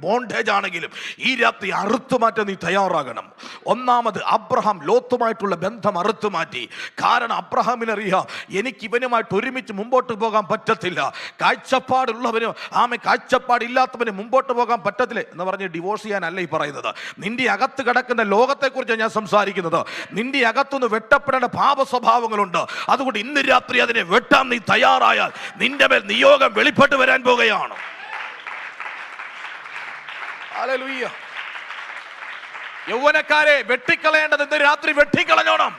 ബോണ്ടേജ് ആണെങ്കിലും ഈ രാത്രി അറുത്തുമാറ്റാൻ നീ തയ്യാറാകണം. ഒന്നാമത്, അബ്രഹാം ലോത്തുമായിട്ടുള്ള ബന്ധം അറുത്തുമാറ്റി. കാരണം അബ്രഹാമിനറിയാം, എനിക്ക് ഇവനുമായിട്ട് ഒരുമിച്ച് മുമ്പോട്ട് പോകാൻ പറ്റത്തില്ല. കാഴ്ചപ്പാടുള്ളവനും കാഴ്ചപ്പാടില്ലാത്തവന് മുമ്പോട്ട് പോകാൻ പറ്റത്തില്ല എന്ന് പറഞ്ഞ് ഡിവോഴ്സ് ചെയ്യാനല്ല ഈ പറയുന്നത്. നിന്റെ അകത്ത് കിടക്കുന്ന ലോകത്തെക്കുറിച്ച് ഞാൻ സംസാരിക്കുന്നത്. നിന്റെ അകത്തുനിന്ന് വെട്ടപ്പെടേണ്ട പാപ സ്വഭാവങ്ങളുണ്ട്. അതുകൊണ്ട് ഇന്ന് രാത്രി അതിനെ വെട്ടാൻ നീ തയ്യാറായാൽ നിന്റെ മേൽ നിയോഗം വെളിപ്പെട്ട് വരാൻ പോകുകയാണ്. ഹല്ലേലൂയ. യൗവനക്കാരെ, വെട്ടിക്കളയേണ്ടത് ഇന്ന് രാത്രി വെട്ടിക്കളഞ്ഞോണം.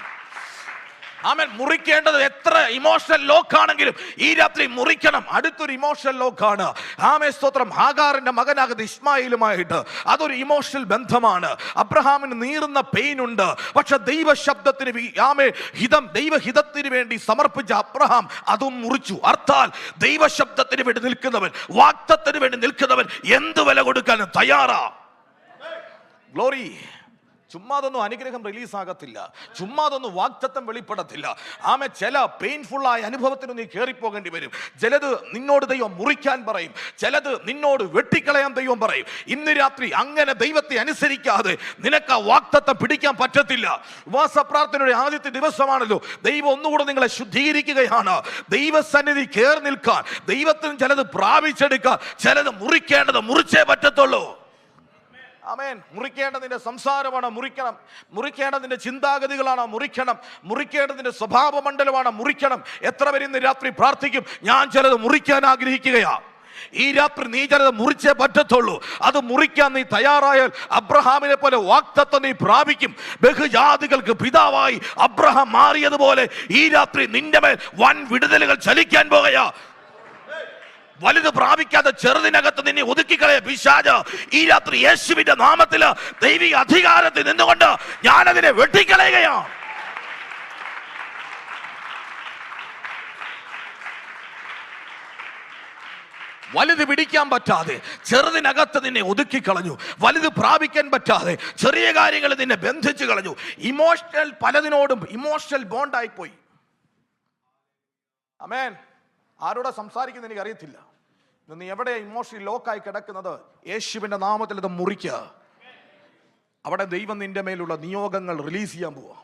ആമേൻ. മുറിക്കേണ്ടത് എത്ര ഇമോഷണൽ ലോക്കാണെങ്കിലും ഈ രാത്രി മുറിക്കണം. അടുത്തൊരു ഇമോഷണൽ ലോക്കാണ്. ആമേ സ്തോത്രം. ഹാഗാറിന്റെ മകനാകുന്ന ഇസ്മായിലുമായിട്ട് അതൊരു ഇമോഷണൽ ബന്ധമാണ്. അബ്രഹാമിന് നീറുന്ന പെയിൻ ഉണ്ട്. പക്ഷെ ദൈവശബ്ദത്തിന് ദൈവഹിതത്തിന് വേണ്ടി സമർപ്പിച്ച അബ്രഹാം അതും മുറിച്ചു. അർത്ഥാൽ ദൈവശബ്ദത്തിന് വേണ്ടി നിൽക്കുന്നവൻ, വാഗ്ദത്തത്തിന് വേണ്ടി നിൽക്കുന്നവൻ എന്ത് വില കൊടുക്കാനും തയ്യാറാ. ഗ്ലോറി. ചുമ്മാതൊന്നും അനുഗ്രഹം റിലീസ് ആകത്തില്ല, ചുമ്മാതൊന്നും വാഗ്ദത്തം വെളിപ്പെടത്തില്ല. ചില പെയിൻഫുള്ളായ അനുഭവത്തിന് നീ കയറിപ്പോകേണ്ടി വരും. ചിലത് നിന്നോട് ദൈവം മുറിക്കാൻ പറയും, ചിലത് നിന്നോട് വെട്ടിക്കളയാൻ ദൈവം പറയും. ഇന്ന് രാത്രി അങ്ങനെ ദൈവത്തെ അനുസരിക്കാതെ നിനക്ക് ആ വാഗ്ദത്തം പിടിക്കാൻ പറ്റത്തില്ല. ഉപവാസ പ്രാർത്ഥനയുടെ ആദ്യത്തെ ദിവസമാണല്ലോ. ദൈവം ഒന്നുകൂടെ നിങ്ങളെ ശുദ്ധീകരിക്കുകയാണ്. ദൈവസന്നിധി കയറി നിൽക്കാൻ, ദൈവത്തിന് ചിലത് പ്രാപിച്ചെടുക്കാൻ, ചിലത് മുറിക്കേണ്ടത് മുറിച്ചേ പറ്റത്തുള്ളൂ. ആമേൻ. മുറിക്കേണ്ടതിന്റെ സംസാരമാണ്, മുറിക്കണം. മുറിക്കേണ്ടതിന്റെ ചിന്താഗതികളാണ്, മുറിക്കണം. മുറിക്കേണ്ടതിന്റെ സ്വഭാവ മണ്ഡലമാണ്, മുറിക്കണം. എത്ര പേര് ഇന്ന് രാത്രി പ്രാർത്ഥിക്കും, ഞാൻ ചിലത് മുറിക്കാൻ ആഗ്രഹിക്കുകയാ. ഈ രാത്രി നീ ചിലത് മുറിച്ചേ പറ്റത്തുള്ളൂ. അത് മുറിക്കാൻ നീ തയ്യാറായാൽ അബ്രഹാമിനെ പോലെ വാഗ്ദത്തം നീ പ്രാപിക്കും. ബഹുജാതികൾക്ക് പിതാവായി അബ്രഹാം മാറിയതുപോലെ ഈ രാത്രി നിന്റെ മേൽ വൻ വിടുതലുകൾ ചലിക്കാൻ പോകുകയാ. വലുത് പ്രാപിക്കാതെ ചെറുതിനകത്ത് നിന്നെ ഒതുക്കിക്കളയ പിശാച് ഈ രാത്രി യേശുവിന്റെ നാമത്തിൽ ദൈവിക അധികാരത്തിൽ നിന്നുകൊണ്ട് ഞാനതിനെ വെട്ടിക്കളയുകയാണ്. വലുത് പിടിക്കാൻ പറ്റാതെ ചെറുതിനകത്ത് നിന്നെ ഒതുക്കിക്കളഞ്ഞു. വലുത് പ്രാപിക്കാൻ പറ്റാതെ ചെറിയ കാര്യങ്ങൾ നിന്നെ ബന്ധിച്ചു കളഞ്ഞു. ഇമോഷണൽ, പലതിനോടും ഇമോഷണൽ ബോണ്ടായിപ്പോയി. ആമേൻ. ആരോടാ സംസാരിക്കുന്നത് എനിക്ക് അറിയത്തില്ല. നീ എവിടെ ഇമോഷണൽ ലോക്കായി കിടക്കുന്നത്, യേശുവിന്റെ നാമത്തിൽ ഇത് മുറിക്കുക. അവിടെ ദൈവം നിന്റെ മേലുള്ള നിയോഗങ്ങൾ റിലീസ് ചെയ്യാൻ പോവാ.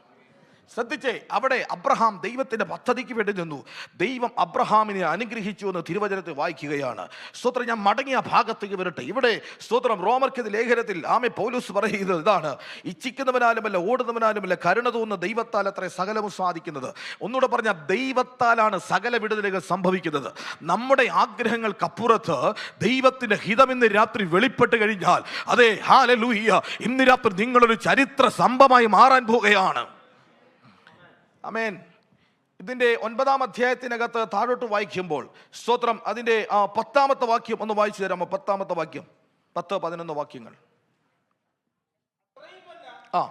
ശ്രദ്ധിച്ചേ, അവിടെ അബ്രഹാം ദൈവത്തിന്റെ പദ്ധതിക്ക് വേണ്ടി നിന്നു. ദൈവം അബ്രഹാമിനെ അനുഗ്രഹിച്ചു എന്ന് തിരുവചനത്തിൽ വായിക്കുകയാണ്. സ്തോത്രം. ഞാൻ മടങ്ങിയ ഭാഗത്തേക്ക് വരട്ടെ. ഇവിടെ സ്തോത്രം റോമർക്കെതിരെ ലേഖനത്തിൽ പൗലോസ് പറയുന്നത് ഇതാണ്: ഇച്ഛിക്കുന്നവനാലുമല്ല, ഓടുന്നവനാലുമല്ല, കരുണ തോന്നുന്ന ദൈവത്താൽ അത്ര സകലവും സാധിക്കുന്നത്. ഒന്നുകൂടെ പറഞ്ഞാൽ, ദൈവത്താലാണ് സകല വിടുതലുകൾ സംഭവിക്കുന്നത്. നമ്മുടെ ആഗ്രഹങ്ങൾക്കപ്പുറത്ത് ദൈവത്തിന്റെ ഹിതം ഇന്ന് രാത്രി വെളിപ്പെട്ട് കഴിഞ്ഞാൽ, അതെ, ഹല്ലേലൂയ, ഇന്ന് രാത്രി നിങ്ങളൊരു ചരിത്ര സംഭവമായി മാറാൻ പോവുകയാണ്. ആമേൻ. ഇതിന്റെ 9-ാം അധ്യായത്തിനകത്ത് താഴോട്ട് വായിക്കുമ്പോൾ സ്തോത്രം, അതിന്റെ 10-ാമത്തെ വാക്യം ഒന്ന് വായിച്ചു തരാമോ? 10-ാമത്തെ വാക്യം, 10-11 വാക്യങ്ങൾ. ആ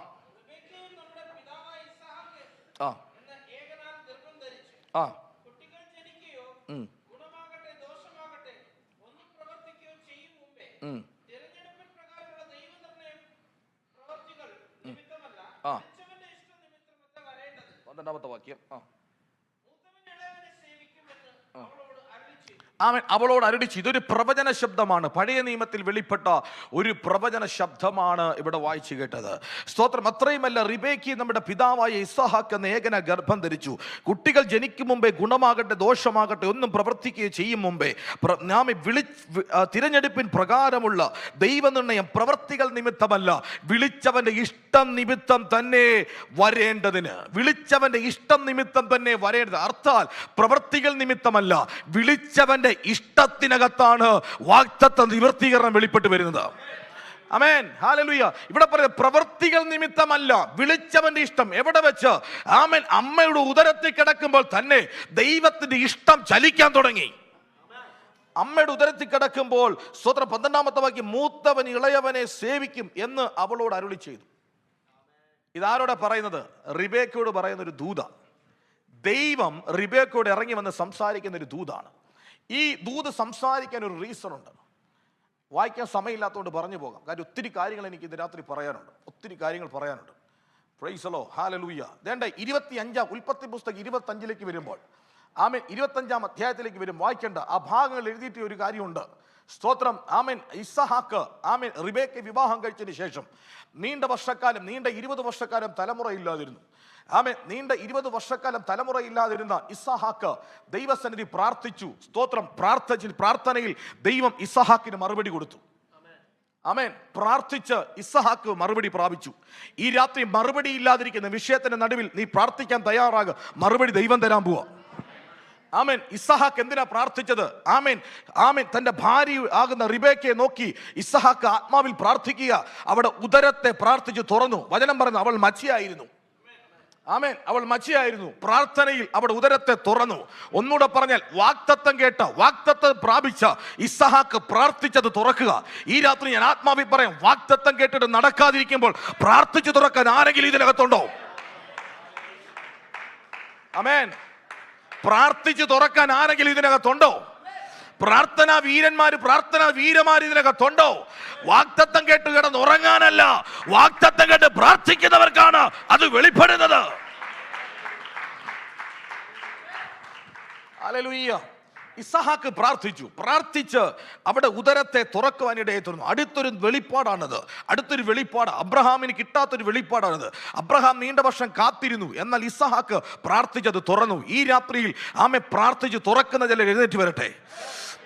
ആ ആ ആ 12-ാമത്തെ വാക്യം. അവൻ അവളോട് അരുളിച്ചു. ഇതൊരു പ്രവചന ശബ്ദമാണ്, പഴയ നിയമത്തിൽ വെളിപ്പെട്ട ഒരു പ്രവചന ശബ്ദമാണ് ഇവിടെ വായിച്ചു കേട്ടത്. സ്തോത്രം. അത്രയുമല്ല, റിബേക്കി നമ്മുടെ പിതാവായ ഇസ്ഹാക്ക് എന്ന ഏകന ഗർഭം ധരിച്ചു. കുട്ടികൾ ജനിക്കും മുമ്പേ ഗുണമാകട്ടെ ദോഷമാകട്ടെ ഒന്നും പ്രവർത്തിക്കുകയും ചെയ്യും മുമ്പേ നാം തിരഞ്ഞെടുപ്പിൻ പ്രകാരമുള്ള ദൈവനിർണയം പ്രവർത്തികൾ നിമിത്തമല്ല, വിളിച്ചവന്റെ ഇഷ്ടം നിമിത്തം തന്നെ വരേണ്ടതിന്. വിളിച്ചവന്റെ ഇഷ്ടം നിമിത്തം തന്നെ വരേണ്ടത്. അർത്ഥാൽ പ്രവർത്തികൾ നിമിത്തമല്ല, വിളിച്ചവന്റെ ഇഷ്ടത്തിനകത്താണ് വാഗ്ദത്ത നിവൃത്തീകരണം വെളിപ്പെട്ട് വരുന്നത്. ആമേൻ, ഹല്ലേലൂയ. ഇവിടെ പറയുന്നത് പ്രവർത്തികൾ നിമിത്തമല്ല, വിളിച്ചവന്റെ ഇഷ്ടം. എവിടെ വെച്ച്? ആമേൻ, അമ്മയുടെ ഉദരത്തിൽ കിടക്കുമ്പോൾ തന്നെ ദൈവത്തിന്റെ ഇഷ്ടം ചലിക്കാൻ തുടങ്ങി. അമ്മയുടെ ഉദരത്തിൽ കിടക്കുമ്പോൾ സ്തോത്രം 12-ാമത്തെ വാക്യം, മൂത്തവൻ ഇളയവനെ സേവിക്കും എന്ന് അവളോട് അരുളി ചെയ്തു. ഇതാരോടെ പറയുന്നത്? റിബേക്കയോട് പറയുന്ന ഒരു ദൂത. ദൈവം റിബേക്കയോട് ഇറങ്ങി വന്ന് സംസാരിക്കുന്ന ഒരു ദൂതാണ്. ഈ ദൂത് സംസാരിക്കാൻ ഒരു റീസൺ ഉണ്ട്. വായിക്കാൻ സമയമില്ലാത്തതുകൊണ്ട് പറഞ്ഞു പോകാം. കാര്യം ഒത്തിരി കാര്യങ്ങൾ എനിക്ക് ഇന്ന് രാത്രി പറയാനുണ്ട്. ഒത്തിരി കാര്യങ്ങൾ പറയാനുണ്ട്. Praise the lord, hallelujah. ദേണ്ട 25 ഉൽപ്പത്തി പുസ്തകം 25 വരുമ്പോൾ, ആമേൻ, 25 അധ്യായത്തിലേക്ക് വരും. വായിക്കേണ്ട ആ ഭാഗങ്ങൾ എഴുതിയിട്ട് ഒരു കാര്യമുണ്ട്. സ്തോത്രം. ആമേൻ. ഇസ്ഹാക്ക് ആമേൻ റിബേക്കയെ വിവാഹം കഴിച്ചതിന് ശേഷം നീണ്ട 20 വർഷക്കാലം തലമുറയില്ലാതിരുന്നു. ആമേൻ, നീണ്ട 20 വർഷക്കാലം തലമുറയില്ലാതിരുന്ന ഇസ്ഹാക്ക് ദൈവസന്നിധി പ്രാർത്ഥിച്ചു. സ്തോത്രം. പ്രാർത്ഥനയിൽ ദൈവം ഇസ്ഹാക്കിന് മറുപടി കൊടുത്തു. ആമേൻ. പ്രാർത്ഥിച്ച് ഇസ്ഹാക്ക് മറുപടി പ്രാപിച്ചു. ഈ രാത്രി മറുപടി ഇല്ലാതിരിക്കുന്ന വിഷയത്തിന്റെ നടുവിൽ നീ പ്രാർത്ഥിക്കാൻ തയ്യാറാകുക. മറുപടി ദൈവം തരാൻ പോവാ. ആമേൻ. ഇസ്ഹാക്ക് എന്തിനാ പ്രാർത്ഥിച്ചത്? ആമേൻ, ആമേൻ, തന്റെ ഭാര്യ ആകുന്ന റിബേക്കയെ നോക്കി ഇസ്ഹാക്ക് ആത്മാവിൽ പ്രാർത്ഥിക്കുക. അവിടെ ഉദരത്തെ പ്രാർത്ഥിച്ചു തുറന്നു. വചനം പറയുന്നു, അവൾ മച്ചിയായിരുന്നു. ആമേൻ, അവൾ മച്ചിയായിരുന്നു. പ്രാർത്ഥനയിൽ അവിടെ ഉദരത്തെ തുറന്നു. ഒന്നുകൂടെ പറഞ്ഞാൽ, വാഗ്ദത്തം കേട്ട, വാഗ്ദത്തം പ്രാപിച്ച ഇസ്ഹാക്ക് പ്രാർത്ഥിച്ചത് തുറക്കുക. ഈ രാത്രി ഞാൻ ആത്മാവിൽ പറയാം, വാഗ്ദത്തം കേട്ടിട്ട് നടക്കാതിരിക്കുമ്പോൾ പ്രാർത്ഥിച്ചു തുറക്കാൻ ആരെങ്കിലും ഇതിനകത്തുണ്ടോ? ആമേൻ. പ്രാർത്ഥിച്ചു തുറക്കാൻ ആരെങ്കിലും ഇതിനകത്തുണ്ടോ? പ്രാർത്ഥനാ വീരന്മാര് ഇതിനകത്തുണ്ടോ? വാഗ്ദത്തം കേട്ട് കിടന്ന് ഉറങ്ങാനല്ല, വാഗ്ദത്തം കേട്ട് പ്രാർത്ഥിക്കുന്നവർക്കാണ് അത് വെളിപ്പെടുന്നത്. ഹല്ലേലൂയ. ഇസ്ഹാക്ക് പ്രാർത്ഥിച്ച് അവിടെ ഉദരത്തെ തുറക്കുവാനിടയെ തുറന്നു. അടുത്തൊരു വെളിപ്പാട്, അബ്രഹാമിന് കിട്ടാത്തൊരു വെളിപ്പാടാണത്. അബ്രഹാം നീണ്ട വർഷം കാത്തിരുന്നു, എന്നാൽ ഇസ്ഹാക്ക് പ്രാർത്ഥിച്ചത് തുറന്നു. ഈ രാത്രിയിൽ ആമേ പ്രാർത്ഥിച്ച് തുറക്കുന്ന ചിലർ എഴുന്നേറ്റ് വരട്ടെ.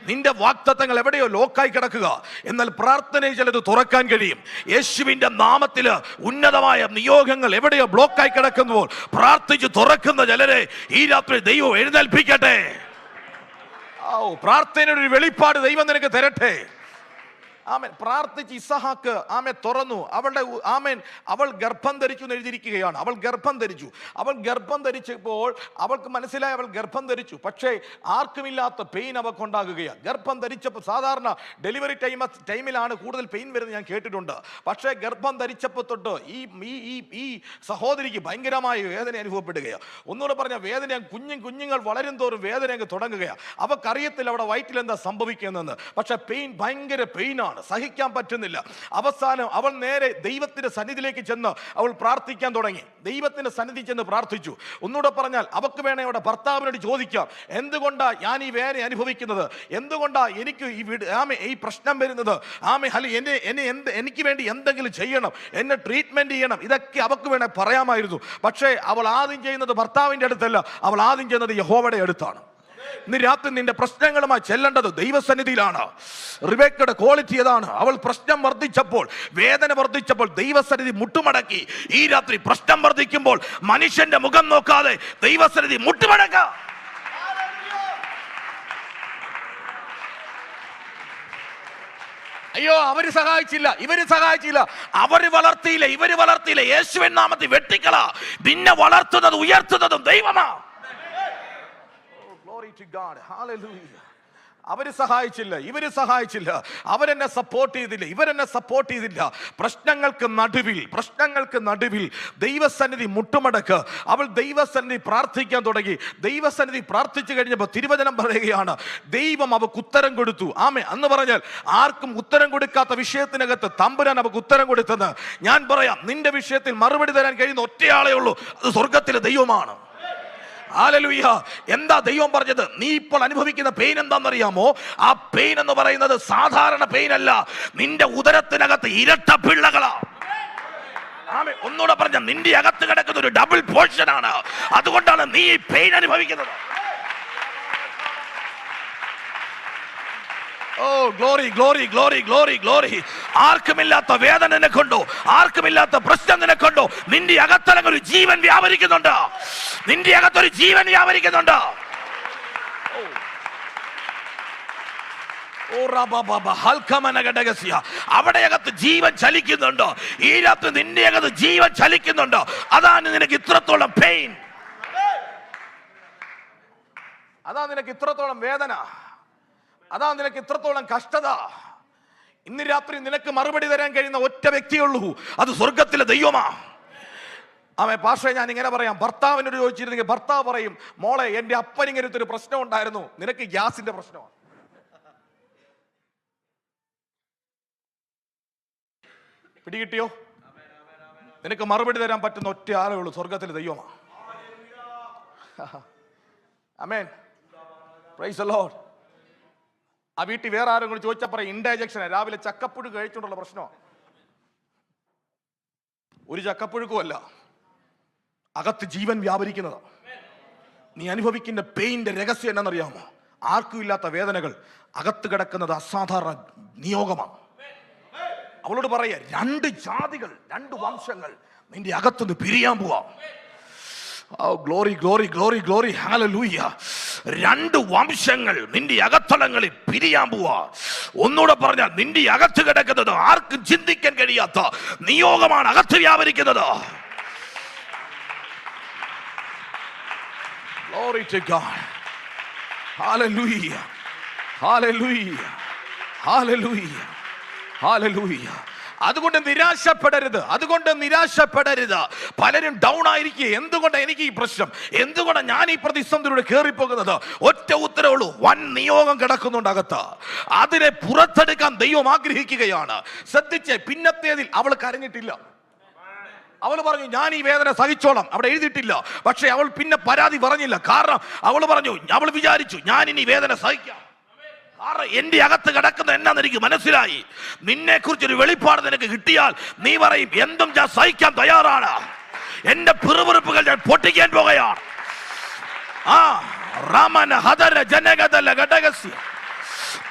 നിന്റെ വാഗ്ദത്തങ്ങൾ എവിടെയോ ലോക്കായി കിടക്കുക, എന്നാൽ പ്രാർത്ഥനയിൽ ചിലത് തുറക്കാൻ കഴിയും. യേശുവിന്റെ നാമത്തില് ഉന്നതമായ നിയോഗങ്ങൾ എവിടെയോ ബ്ലോക്കായി കിടക്കുമ്പോൾ പ്രാർത്ഥിച്ച് തുറക്കുന്ന ചിലരെ ഈ രാത്രി ദൈവം എഴുന്നേൽപ്പിക്കട്ടെ. പ്രാർത്ഥനയുടെ ഒരു വെളിപ്പാട് ദൈവം നിനക്ക് തരട്ടെ. ആമേൻ. പ്രാർത്ഥിച്ച് ഇസ്ഹാക്ക് ആമേൻ തുറന്നു. അവൾ ഗർഭം ധരിച്ചു എന്ന് എഴുതിയിരിക്കുകയാണ്. അവൾ ഗർഭം ധരിച്ചപ്പോൾ അവൾക്ക് മനസ്സിലായി അവൾ ഗർഭം ധരിച്ചു. പക്ഷേ ആർക്കുമില്ലാത്ത പെയിൻ അവൾക്കുണ്ടാകുകയാണ്. ഗർഭം ധരിച്ചപ്പോൾ സാധാരണ ഡെലിവറി ടൈമിലാണ് കൂടുതൽ പെയിൻ വരുന്നത് ഞാൻ കേട്ടിട്ടുണ്ട്. പക്ഷേ ഗർഭം ധരിച്ചപ്പോൾ തൊട്ട് ഈ സഹോദരിക്ക് ഭയങ്കരമായ വേദന അനുഭവപ്പെടുകയാണ്. ഒന്നുകൂടെ പറഞ്ഞ വേദന, കുഞ്ഞുങ്ങൾ വളരും തോറും വേദന അങ്ങ് തുടങ്ങുകയാണ്. അവൾക്കറിയത്തില്ല അവിടെ വയറ്റിൽ എന്താ സംഭവിക്കുന്നതെന്ന്. പക്ഷെ ഭയങ്കര പെയിനാണ്, സഹിക്കാൻ പറ്റുന്നില്ല. അവസാനം അവൾ നേരെ ദൈവത്തിന്റെ സന്നിധിയിലേക്ക് ചെന്ന് അവൾ പ്രാർത്ഥിക്കാൻ തുടങ്ങി. ദൈവത്തിന്റെ സന്നിധി ചെന്ന് പ്രാർത്ഥിച്ചു. ഒന്നുകൂടെ പറഞ്ഞാൽ അവൾക്ക് വേണേ അവിടെ ഭർത്താവിനോട് ചോദിക്കാം, എന്തുകൊണ്ടാ ഞാൻ ഈ വേദന അനുഭവിക്കുന്നത്, എന്തുകൊണ്ടാ എനിക്ക് ഈ പ്രശ്നം വരുന്നത്, എനിക്ക് വേണ്ടി എന്തെങ്കിലും ചെയ്യണം, എന്നെ ട്രീറ്റ്മെന്റ് ചെയ്യണം, ഇതൊക്കെ അവൾക്ക് വേണേ പറയാമായിരുന്നു. പക്ഷേ അവൾ ആദ്യം ചെയ്യുന്നത് ഭർത്താവിന്റെ അടുത്തല്ല, അവൾ ആദ്യം ചെയ്യുന്നത് യഹോവയുടെ അടുത്താണ്. ഇന്ന് രാത്രി നിന്റെ പ്രശ്നങ്ങളുമായി ചെല്ലേണ്ടത് ദൈവസന്നിധിയിലാണ്. റിബേക്കയുടെ ക്വാളിറ്റി ഏതാണ്? അവൾ പ്രശ്നം വർദ്ധിച്ചപ്പോൾ, വേദന വർദ്ധിച്ചപ്പോൾ ദൈവസന്നിധി മുട്ടുമടക്കി. ഈ രാത്രി പ്രശ്നം വർദ്ധിക്കുമ്പോൾ മനുഷ്യന്റെ മുഖം നോക്കാതെ ദൈവസന്നിധി മുട്ടുമടക്ക. അയ്യോ, അവര് സഹായിച്ചില്ല, അവര് വളർത്തിയില്ല. യേശുവിൻ നാമത്തിൽ വെട്ടിക്കള. നിന്നെ വളർത്തുന്നതും ഉയർത്തുന്നതും ദൈവമാ. To God. Hallelujah. അവര് സഹായിച്ചില്ല, ഇവര് സഹായിച്ചില്ല, അവരെന്നെ സപ്പോർട്ട് ചെയ്തില്ല, ഇവരെന്നെ സപ്പോർട്ട് ചെയ്തില്ല. പ്രശ്നങ്ങൾക്ക് നടുവിൽ ദൈവസന്നിധി മുട്ടുമടക്ക്. അവൾ ദൈവസന്നിധി പ്രാർത്ഥിക്കാൻ തുടങ്ങി. ദൈവസന്നിധി പ്രാർത്ഥിച്ചു കഴിഞ്ഞപ്പോൾ തിരുവചനം പറയുകയാണ്, ദൈവം അവൾക്ക് ഉത്തരം കൊടുത്തു. ആമേൻ. എന്ന് പറഞ്ഞാൽ ആർക്കും ഉത്തരം കൊടുക്കാത്ത വിഷയത്തിനകത്ത് തമ്പുരാൻ അവൾക്ക് ഉത്തരം കൊടുത്തെന്ന് ഞാൻ പറയാം. നിന്റെ വിഷയത്തിൽ മറുപടി തരാൻ കഴിയുന്ന ഒറ്റയാളേ ഉള്ളൂ, അത് സ്വർഗത്തിലെ ദൈവമാണ്. ഹല്ലേലൂയ. എന്താ ദൈവം പറഞ്ഞത്? നീ ഇപ്പോൾ അനുഭവിക്കുന്ന പെയിൻ എന്താണെന്നറിയാമോ? ആ പെയിൻ എന്ന് പറയുന്നത് സാധാരണ പെയിൻ അല്ല, നിന്റെ ഉദരത്തിനകത്ത് ഇരട്ട പിള്ളകളാ. ഒന്നുകൂടെ പറഞ്ഞ, നിന്റെ അകത്ത് കിടക്കുന്ന ഒരു ഡബിൾ പോർഷൻ ആണ്. അതുകൊണ്ടാണ് നീ ഈ പെയിൻ അനുഭവിക്കുന്നത്. Oh glory glory glory glory glory. ആർക്കുമില്ലാത്ത വേദന നിനക്കുണ്ടോ? ആർക്കുമില്ലാത്ത പ്രശ്നം നിനക്കുണ്ടോ? നിന്റെ അകത്തലങ്ങ് ഒരു ജീവൻ വ്യാപരിക്കുന്നുണ്ട്. നിന്റെ അകത്തൊരു ജീവൻ വ്യാപരിക്കുന്നുണ്ട്. അവിടെ അകത്ത് ജീവൻ ചലിക്കുന്നുണ്ടോ? ഈ രാത്രി നിന്റെ അകത്ത് ജീവൻ ചലിക്കുന്നുണ്ടോ? അതാണ് നിനക്ക് ഇത്രത്തോളം പെയിൻ, അതാ നിനക്ക് ഇത്രത്തോളം വേദന, അതാ നിനക്ക് ഇത്രത്തോളം കഷ്ടത. ഇന്ന് രാത്രി നിനക്ക് മറുപടി തരാൻ കഴിയുന്ന ഒറ്റ വ്യക്തിയുള്ളൂ, അത് സ്വർഗത്തിലെ ദൈവമാ. പാഷ ഞാൻ ഇങ്ങനെ പറയാം, ഭർത്താവിനോട് ചോദിച്ചിരുന്നെങ്കിൽ ഭർത്താവ് പറയും, മോളെ എന്റെ അപ്പൻ ഇങ്ങനത്തെ ഒരു പ്രശ്നം ഉണ്ടായിരുന്നു, നിനക്ക് ഗ്യാസിന്റെ പ്രശ്നമാണ്. പിടികിട്ടിയോ? നിനക്ക് മറുപടി തരാൻ പറ്റുന്ന ഒറ്റ ആളേ ഉള്ളൂ, സ്വർഗത്തിലെ ദൈവമാ. ആമേൻ, പ്രൈസ് ദി ലോർഡ്. ആ വീട്ടിൽ വേറെ ആരും കൂടി ചോദിച്ചാൽ പറയും ഇൻഡൈജക്ഷൻ, രാവിലെ ചക്കപ്പുഴു കഴിച്ചുകൊണ്ടുള്ള പ്രശ്നമാണ്. ഒരു ചക്കപ്പുഴുക്കും അല്ല, അകത്ത് ജീവൻ വ്യാപരിക്കുന്നത്. നീ അനുഭവിക്കുന്ന പെയിന്റെ രഹസ്യം എന്നറിയാമോ? ആർക്കും ഇല്ലാത്ത വേദനകൾ അകത്ത് കിടക്കുന്നത് അസാധാരണ നിയോഗമാണ്. അവളോട് പറയാ, 2 ജാതികൾ, 2 വംശങ്ങൾ നിന്റെ അകത്തുനിന്ന് പിരിയാൻ പോവാ. Glory glory glory glory, hallelujah. 2 വംശങ്ങൾ നിന്റെ അകത്തളങ്ങളിൽ പിരിയാൻ പോവാ. ഒന്നുകൂടെ പറഞ്ഞാൽ, നിന്റെ അകത്ത് കിടക്കുന്നത് ആർക്കും ചിന്തിക്കാൻ കഴിയാത്ത നിയോഗമാണ് അകത്ത് വ്യാപരിക്കുന്നത്. Glory to God. Hallelujah. Hallelujah. Hallelujah. Hallelujah. അതുകൊണ്ട് നിരാശപ്പെടരുത്, അതുകൊണ്ട് നിരാശപ്പെടരുത്. പലരും ഡൗൺ ആയിരിക്കുക, എന്തുകൊണ്ടാണ് എനിക്ക് ഈ പ്രശ്നം, എന്തുകൊണ്ടാണ് ഞാൻ ഈ പ്രതിസന്ധിയിലൂടെ കയറിപ്പോകുന്നത്? ഒറ്റ ഉത്തരവുള്ളൂ, വൻ നിയോഗം കിടക്കുന്നുണ്ട് അകത്ത്. അതിനെ പുറത്തെടുക്കാൻ ദൈവം ആഗ്രഹിക്കുകയാണ്. ശ്രദ്ധിച്ച്, പിന്നത്തേതിൽ അവൾ കരഞ്ഞിട്ടില്ല. അവൾ പറഞ്ഞു, ഞാൻ ഈ വേദന സഹിച്ചോളാം, അവിടെ എഴുതിയിട്ടില്ല. പക്ഷെ അവൾ പിന്നെ പരാതി പറഞ്ഞില്ല. കാരണം അവൾ പറഞ്ഞു, അവൾ വിചാരിച്ചു, ഞാൻ ഇനി വേദന സഹിക്കാം. എന്റെ അകത്ത് കിടക്കുന്ന എന്നാന്ന് എനിക്ക് മനസ്സിലായി. നിന്നെ കുറിച്ചൊരു വെളിപ്പാട് നിനക്ക് കിട്ടിയാൽ നീ പറയും, എന്തും ഞാൻ സഹിക്കാൻ തയ്യാറാണ്, എന്റെ പിറുപിറുപ്പുകൾ ഞാൻ പൊട്ടിക്കാൻ പോകുകയാണ്.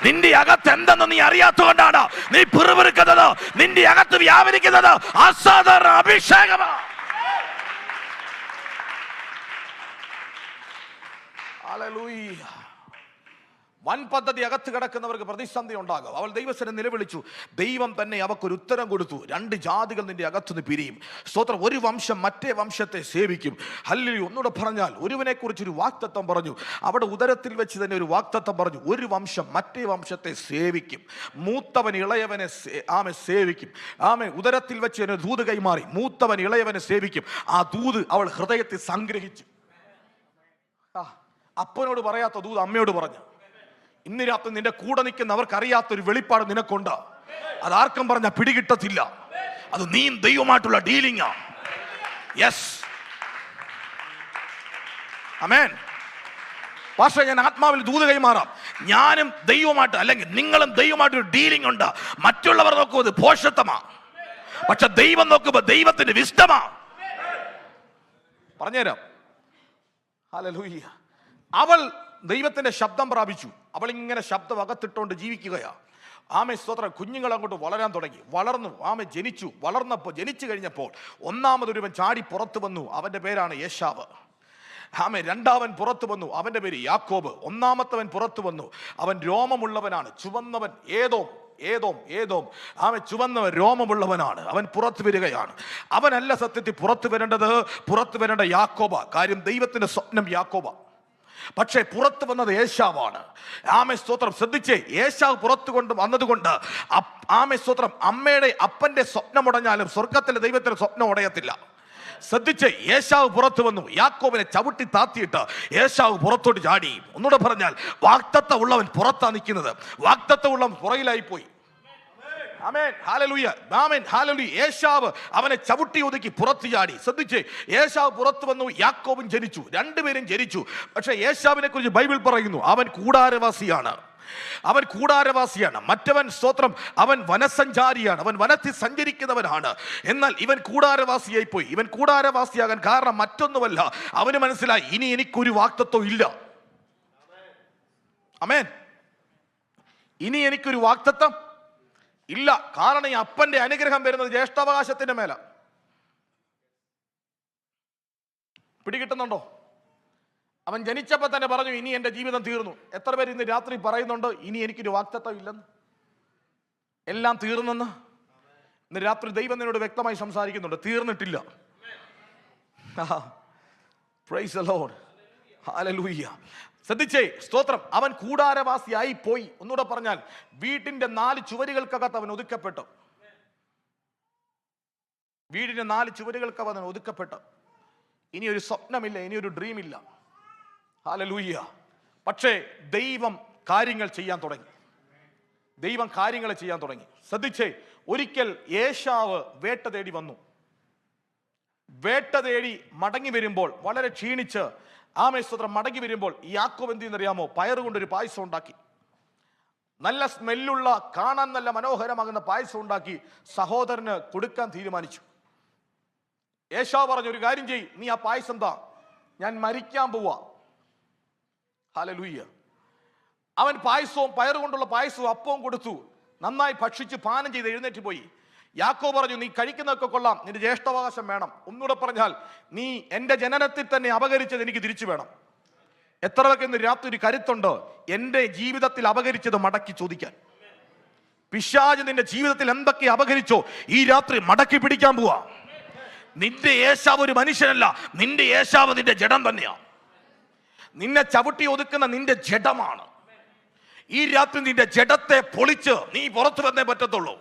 നിന്റെ അകത്ത് എന്തെന്ന് നീ അറിയാത്തതുകൊണ്ടാണ് നീ പിറുപിറുക്കുന്നത്. നിന്റെ അകത്ത് വ്യാപരിക്കുന്നത് അസാധാരണ അഭിഷേകമാണ്. ഹല്ലേലൂയ. വൻ പദ്ധതി അകത്ത് കിടക്കുന്നവർക്ക് പ്രതിസന്ധി ഉണ്ടാകും. അവൾ ദൈവസനെ നിലവിളിച്ചു, ദൈവം തന്നെ അവക്കൊരു ഉത്തരം കൊടുത്തു. 2 ജാതികൾ നിന്റെ അകത്തുനിന്ന് പിരിയും. സ്തോത്രം. ഒരു വംശം മറ്റേ വംശത്തെ സേവിക്കും. ഹല്ലേലൂയ. ഒന്നുകൂടെ പറഞ്ഞാൽ, ഒരുവനെ കുറിച്ച് ഒരു വാഗ്ദത്തം പറഞ്ഞു. അവിടെ ഉദരത്തിൽ വെച്ച് തന്നെ ഒരു വാഗ്ദത്തം പറഞ്ഞു. ഒരു വംശം മറ്റേ വംശത്തെ സേവിക്കും. മൂത്തവൻ ഇളയവനെ സേവിക്കും. ഉദരത്തിൽ വെച്ച് തന്നെ ദൂത് കൈമാറി. മൂത്തവൻ ഇളയവനെ സേവിക്കും. ആ ദൂത് അവൾ ഹൃദയത്തിൽ സംഗ്രഹിച്ചു. അപ്പനോട് പറയാത്ത ദൂത് അമ്മയോട് പറഞ്ഞു. ഇന്ന് രാത്രി നിന്റെ കൂടെ നിൽക്കുന്നവർക്ക് അറിയാത്തൊരു വെളിപ്പാട് നിനക്കുണ്ട്. അതാർക്കും പറഞ്ഞ പിടികിട്ടത്തില്ല. അത് നീ ദൈവമായിട്ടുള്ള ഡീലിംഗാ. യെസ്, ആമേൻ. പക്ഷേ ഞാൻ ആത്മാവിൽ ദൂത് കൈമാറാം. ഞാനും ദൈവമായിട്ട്, അല്ലെങ്കിൽ നിങ്ങളും ദൈവമായിട്ടൊരു ഡീലിംഗ് ഉണ്ട്. മറ്റുള്ളവർ നോക്കുമ്പോൾ പോഷത്വമാ, പക്ഷെ ദൈവം നോക്കുമ്പോൾ ദൈവത്തിന്റെ വിസ്ഡമാ. പറഞ്ഞുതരാം. ഹല്ലേലൂയ. അവൾ ദൈവത്തിന്റെ ശബ്ദം പ്രാപിച്ചു. അവൾ ഇങ്ങനെ ശബ്ദം അകത്തിട്ടുകൊണ്ട് ജീവിക്കുകയാ. സ്തോത്രം. കുഞ്ഞുങ്ങൾ അങ്ങോട്ട് വളരാൻ തുടങ്ങി. വളർന്നു. ജനിച്ചു. ജനിച്ചു കഴിഞ്ഞപ്പോൾ ഒന്നാമതൊരുവൻ ചാടി പുറത്തു വന്നു. അവന്റെ പേരാണ് യേശാവ്. രണ്ടാമൻ പുറത്തു വന്നു. അവന്റെ പേര് യാക്കോബ്. ഒന്നാമത്തവൻ പുറത്തു വന്നു. അവൻ രോമമുള്ളവനാണ്. ചുവന്നവൻ ഏതോം. ചുവന്നവൻ രോമമുള്ളവനാണ്. അവൻ പുറത്തു വരികയാണ്. അവനല്ല സത്യത്തിൽ പുറത്തു വരേണ്ട യാക്കോബ. കാര്യം ദൈവത്തിന്റെ സ്വപ്നം യാക്കോബ. പക്ഷേ പുറത്തു വന്നത് യേശാവാണ്. സ്തോത്രം. ശ്രദ്ധിച്ചേ, യേശാവ് പുറത്തു കൊണ്ട് വന്നതുകൊണ്ട് സ്തോത്രം, അമ്മയുടെ അപ്പന്റെ സ്വപ്നം ഉടഞ്ഞാലും സ്വർഗത്തിലെ ദൈവത്തിന്റെ സ്വപ്നം ഉടയത്തില്ല. ശ്രദ്ധിച്ചേ, യേശാവ് പുറത്തു വന്നു. യാക്കോബിനെ ചവിട്ടി താത്തിയിട്ട് യേശാവ് പുറത്തോട്ട് ചാടി. ഒന്നുകൂടെ പറഞ്ഞാൽ, വാഗ്ദത്തം ഉള്ളവൻ പുറത്താ നിൽക്കുന്നത്, വാഗ്ദത്തം ഉള്ളവൻ പുറകിലായി പോയി. ആമേൻ, ഹല്ലേലൂയ, ആമേൻ, ഹല്ലേലൂയ. ഏശാവ് അവനെ ചവിട്ടി ഒതുക്കി പുറത്തു ചാടി. ശ്രദ്ധിച്ച്, ഏശാവ് പുറത്തു വന്നു, യാക്കോബും ജനിച്ചു, രണ്ടുപേരും ജനിച്ചു. പക്ഷെ ഏശാവിനെ കുറിച്ച് ബൈബിൾ പറയുന്നു, അവൻ കൂടാരവാസിയാണ്. അവൻ കൂടാരവാസിയാണ്. മറ്റവൻ, സ്തോത്രം, അവൻ വനസഞ്ചാരിയാണ്, അവൻ വനത്തിൽ സഞ്ചരിക്കുന്നവനാണ്. എന്നാൽ ഇവൻ കൂടാരവാസിയായി പോയി. ഇവൻ കൂടാരവാസിയാകാൻ കാരണം മറ്റൊന്നുമല്ല, അവന് മനസ്സിലായി ഇനി എനിക്കൊരു വാഗ്ദത്തം ഇല്ല. ആമേൻ. ഇനി എനിക്കൊരു വാഗ്ദത്തം ഇല്ല. കാരണം ഈ അപ്പന്റെ അനുഗ്രഹം വരുന്നത് ജ്യേഷ്ഠാവകാശത്തിന്റെ മേല. പിടികിട്ടുന്നുണ്ടോ? അവൻ ജനിച്ചപ്പോൾ തന്നെ പറഞ്ഞു ഇനി എൻ്റെ ജീവിതം തീർന്നു. എത്ര പേര് ഇന്ന് രാത്രി പറയുന്നുണ്ട് ഇനി എനിക്കൊരു വാഗ്ദത്തം ഇല്ലെന്ന്, എല്ലാം തീർന്നെന്ന്? ഇന്ന് രാത്രി ദൈവം നിന്നോട് വ്യക്തമായി സംസാരിക്കുന്നുണ്ട്, തീർന്നിട്ടില്ല. Price the lord, hallelujah. ശ്രദ്ധിച്ചേ, സ്തോത്രം, അവൻ കൂടാരവാസിയായി പോയി. ഒന്നുകൂടെ പറഞ്ഞാൽ വീട്ടിന്റെ 4 ചുവരുകൾക്കകത്ത് അവൻ ഒതുക്കപ്പെട്ടു. വീടിന്റെ 4 ചുവരുകൾക്കകത്ത് അവൻ ഒതുക്കപ്പെട്ടു. ഇനി ഒരു സ്വപ്നമില്ല, ഇനി ഒരു ഡ്രീം ഇല്ല. ഹല്ലേലൂയ. പക്ഷേ ദൈവം കാര്യങ്ങൾ ചെയ്യാൻ തുടങ്ങി. ദൈവം കാര്യങ്ങൾ ചെയ്യാൻ തുടങ്ങി. ശ്രദ്ധിച്ചേ, ഒരിക്കൽ ഏശാവ് വേട്ട തേടി വന്നു. വേട്ട തേടി മടങ്ങി വരുമ്പോൾ, വളരെ ക്ഷീണിച്ച് സ്തോത്രം മടങ്ങി വരുമ്പോൾ യാക്കോബ് എന്ത് ചെയ്യുന്നറിയാമോ? പയറുകൊണ്ടൊരു പായസം ഉണ്ടാക്കി. നല്ല സ്മെല്ലുള്ള, കാണാൻ നല്ല മനോഹരമാകുന്ന പായസം ഉണ്ടാക്കി സഹോദരന് കൊടുക്കാൻ തീരുമാനിച്ചു. ഏശാവ് പറഞ്ഞു, ഒരു കാര്യം ചെയ്യ്, നീ ആ പായസം താ, ഞാൻ മരിക്കാൻ പോവാ. ഹല്ലേലൂയ. അവൻ പായസവും, പയറുകൊണ്ടുള്ള പായസവും അപ്പവും കൊടുത്തു. നന്നായി ഭക്ഷിച്ച് പാനം ചെയ്ത് എഴുന്നേറ്റ് പോയി. യാക്കോബ് പറഞ്ഞു, നീ കഴിക്കുന്നതൊക്കെ കൊള്ളാം, നിന്റെ ജ്യേഷ്ഠാവകാശം വേണം. ഒന്നുകൂടെ പറഞ്ഞാൽ, നീ എൻ്റെ ജനനത്തിൽ തന്നെ അപകരിച്ചത് എനിക്ക് തിരിച്ചു വേണം. എത്ര പേർക്ക് ഇന്ന് രാത്രി ഒരു കരുത്തുണ്ട് എൻ്റെ ജീവിതത്തിൽ അപകരിച്ചത് മടക്കി ചോദിക്കാൻ? പിശാച് നിന്റെ ജീവിതത്തിൽ എന്തൊക്കെ അപകരിച്ചോ ഈ രാത്രി മടക്കി പിടിക്കാൻ പോവാ. നിന്റെ ഏശാവ് ഒരു മനുഷ്യനല്ല, നിന്റെ ഏശാവ് നിന്റെ ജഡം തന്നെയാണ്. നിന്നെ ചവിട്ടി ഒതുക്കുന്ന നിന്റെ ജഡമാണ്. ഈ രാത്രി നിന്റെ ജഡത്തെ പൊളിച്ച് നീ പുറത്തു വന്നേ പറ്റത്തുള്ളൂ.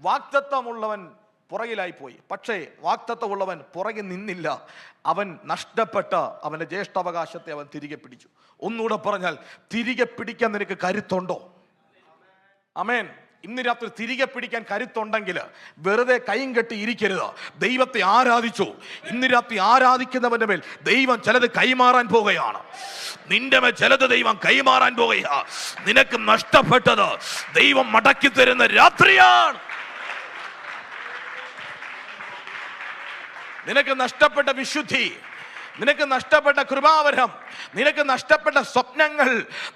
വാഗ്ദത്തമുള്ളവൻ പുറകിലായി പോയി, പക്ഷേ വാഗ്ദത്തമുള്ളവൻ പുറകിൽ നിന്നില്ല. അവൻ നഷ്ടപ്പെട്ട അവന്റെ ജ്യേഷ്ഠാവകാശത്തെ അവൻ തിരികെ പിടിച്ചു. ഒന്നുകൂടെ പറഞ്ഞാൽ, തിരികെ പിടിക്കാൻ നിനക്ക് കരുത്തുണ്ടോ? ആമേൻ. ഇന്ന് രാത്രി തിരികെ പിടിക്കാൻ കരുത്തുണ്ടെങ്കിൽ വെറുതെ കൈയും കെട്ടി ഇരിക്കരുത്. ദൈവത്തെ ആരാധിച്ചു. ഇന്ന് രാത്രി ആരാധിക്കുന്നവന്റെ മേൽ ദൈവം ചിലത് കൈമാറാൻ പോകുകയാണ്. നിന്റെ മേൽ ചിലത് ദൈവം കൈമാറാൻ പോകുകയാ. നിനക്ക് നഷ്ടപ്പെട്ടത് ദൈവം മടക്കി തരുന്ന രാത്രിയാണ്. നിനക്ക് നഷ്ടപ്പെട്ട വിശുദ്ധി, നിനക്ക് നഷ്ടപ്പെട്ട കൃപാവരം, നിനക്ക് നഷ്ടപ്പെട്ട സ്വപ്നങ്ങൾ,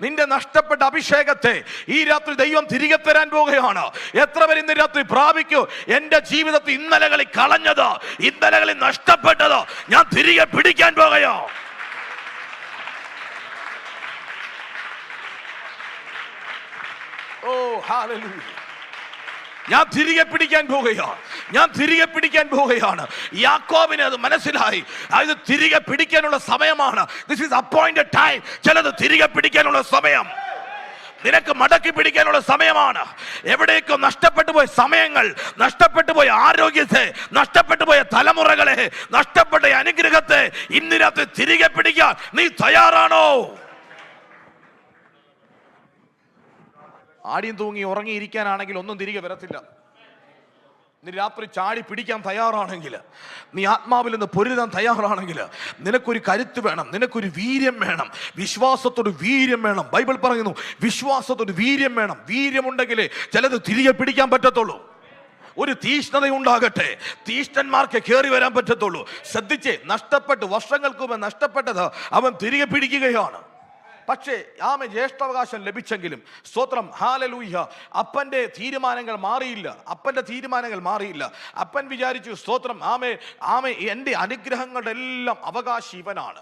നിന്റെ നഷ്ടപ്പെട്ട അഭിഷേകത്തെ ഈ രാത്രി ദൈവം തിരികെ തരാൻ പോകുകയാണ്. എത്ര പേർ ഇന്ന് രാത്രി പ്രാപിക്കൂ? എന്റെ ജീവിതത്തിൽ ഇന്നലകളിൽ കളഞ്ഞത്, ഇന്നലകളിൽ നഷ്ടപ്പെട്ടത് ഞാൻ തിരികെ പിടിക്കാൻ പോകുകയോ. ഓ ഹല്ലേലൂയ. ഞാൻ തിരികെ പിടിക്കാൻ പോകുകയാണ്, ഞാൻ തിരികെ പിടിക്കാൻ പോകുകയാണ്. യാക്കോബിന് അത് മനസ്സിലായി, അത് തിരികെ പിടിക്കാനുള്ള സമയമാണ്. This is appointed time. ചിലത് തിരികെ പിടിക്കാനുള്ള സമയം, നിനക്ക് മടക്കി പിടിക്കാനുള്ള സമയമാണ്. എവിടേക്കോ നഷ്ടപ്പെട്ടു പോയ സമയങ്ങൾ, നഷ്ടപ്പെട്ടു പോയ ആരോഗ്യത്തെ, നഷ്ടപ്പെട്ടു പോയ തലമുറകളെ, നഷ്ടപ്പെട്ട അനുഗ്രഹത്തെ ഇന്ന് രാത്രി തിരികെ പിടിക്കാൻ നീ തയ്യാറാണോ? ആടിയും തൂങ്ങി ഉറങ്ങിയിരിക്കാനാണെങ്കിൽ ഒന്നും തിരികെ വരത്തില്ല. നീ രാത്രി ചാടി പിടിക്കാൻ തയ്യാറാണെങ്കിൽ, നീ ആത്മാവിൽ നിന്ന് പൊരുതാൻ തയ്യാറാണെങ്കിൽ, നിനക്കൊരു കരുത്ത് വേണം, നിനക്കൊരു വീര്യം വേണം, വിശ്വാസത്തോട് വീര്യം വേണം. ബൈബിൾ പറയുന്നു, വിശ്വാസത്തോട് വീര്യം വേണം. വീര്യമുണ്ടെങ്കിലേ ചിലത് തിരികെ പിടിക്കാൻ പറ്റത്തുള്ളൂ. ഒരു തീഷ്ണതയുണ്ടാകട്ടെ, തീഷ്ണന്മാർക്ക് കയറി വരാൻ പറ്റത്തുള്ളൂ. ശ്രദ്ധിച്ചേ, നഷ്ടപ്പെട്ട് വർഷങ്ങൾക്ക് മുമ്പ് നഷ്ടപ്പെട്ടത് അവൻ തിരികെ പിടിക്കുകയാണ്. പക്ഷേ ജ്യേഷ്ഠാവകാശം ലഭിച്ചെങ്കിലും, സ്തോത്രം, ഹല്ലേലൂയ, അപ്പന്റെ തീരുമാനങ്ങൾ മാറിയില്ല. അപ്പന്റെ തീരുമാനങ്ങൾ മാറിയില്ല. അപ്പൻ വിചാരിച്ചു, സ്തോത്രം, എൻ്റെ അനുഗ്രഹങ്ങളുടെ എല്ലാം അവകാശി ഇവനാണ്,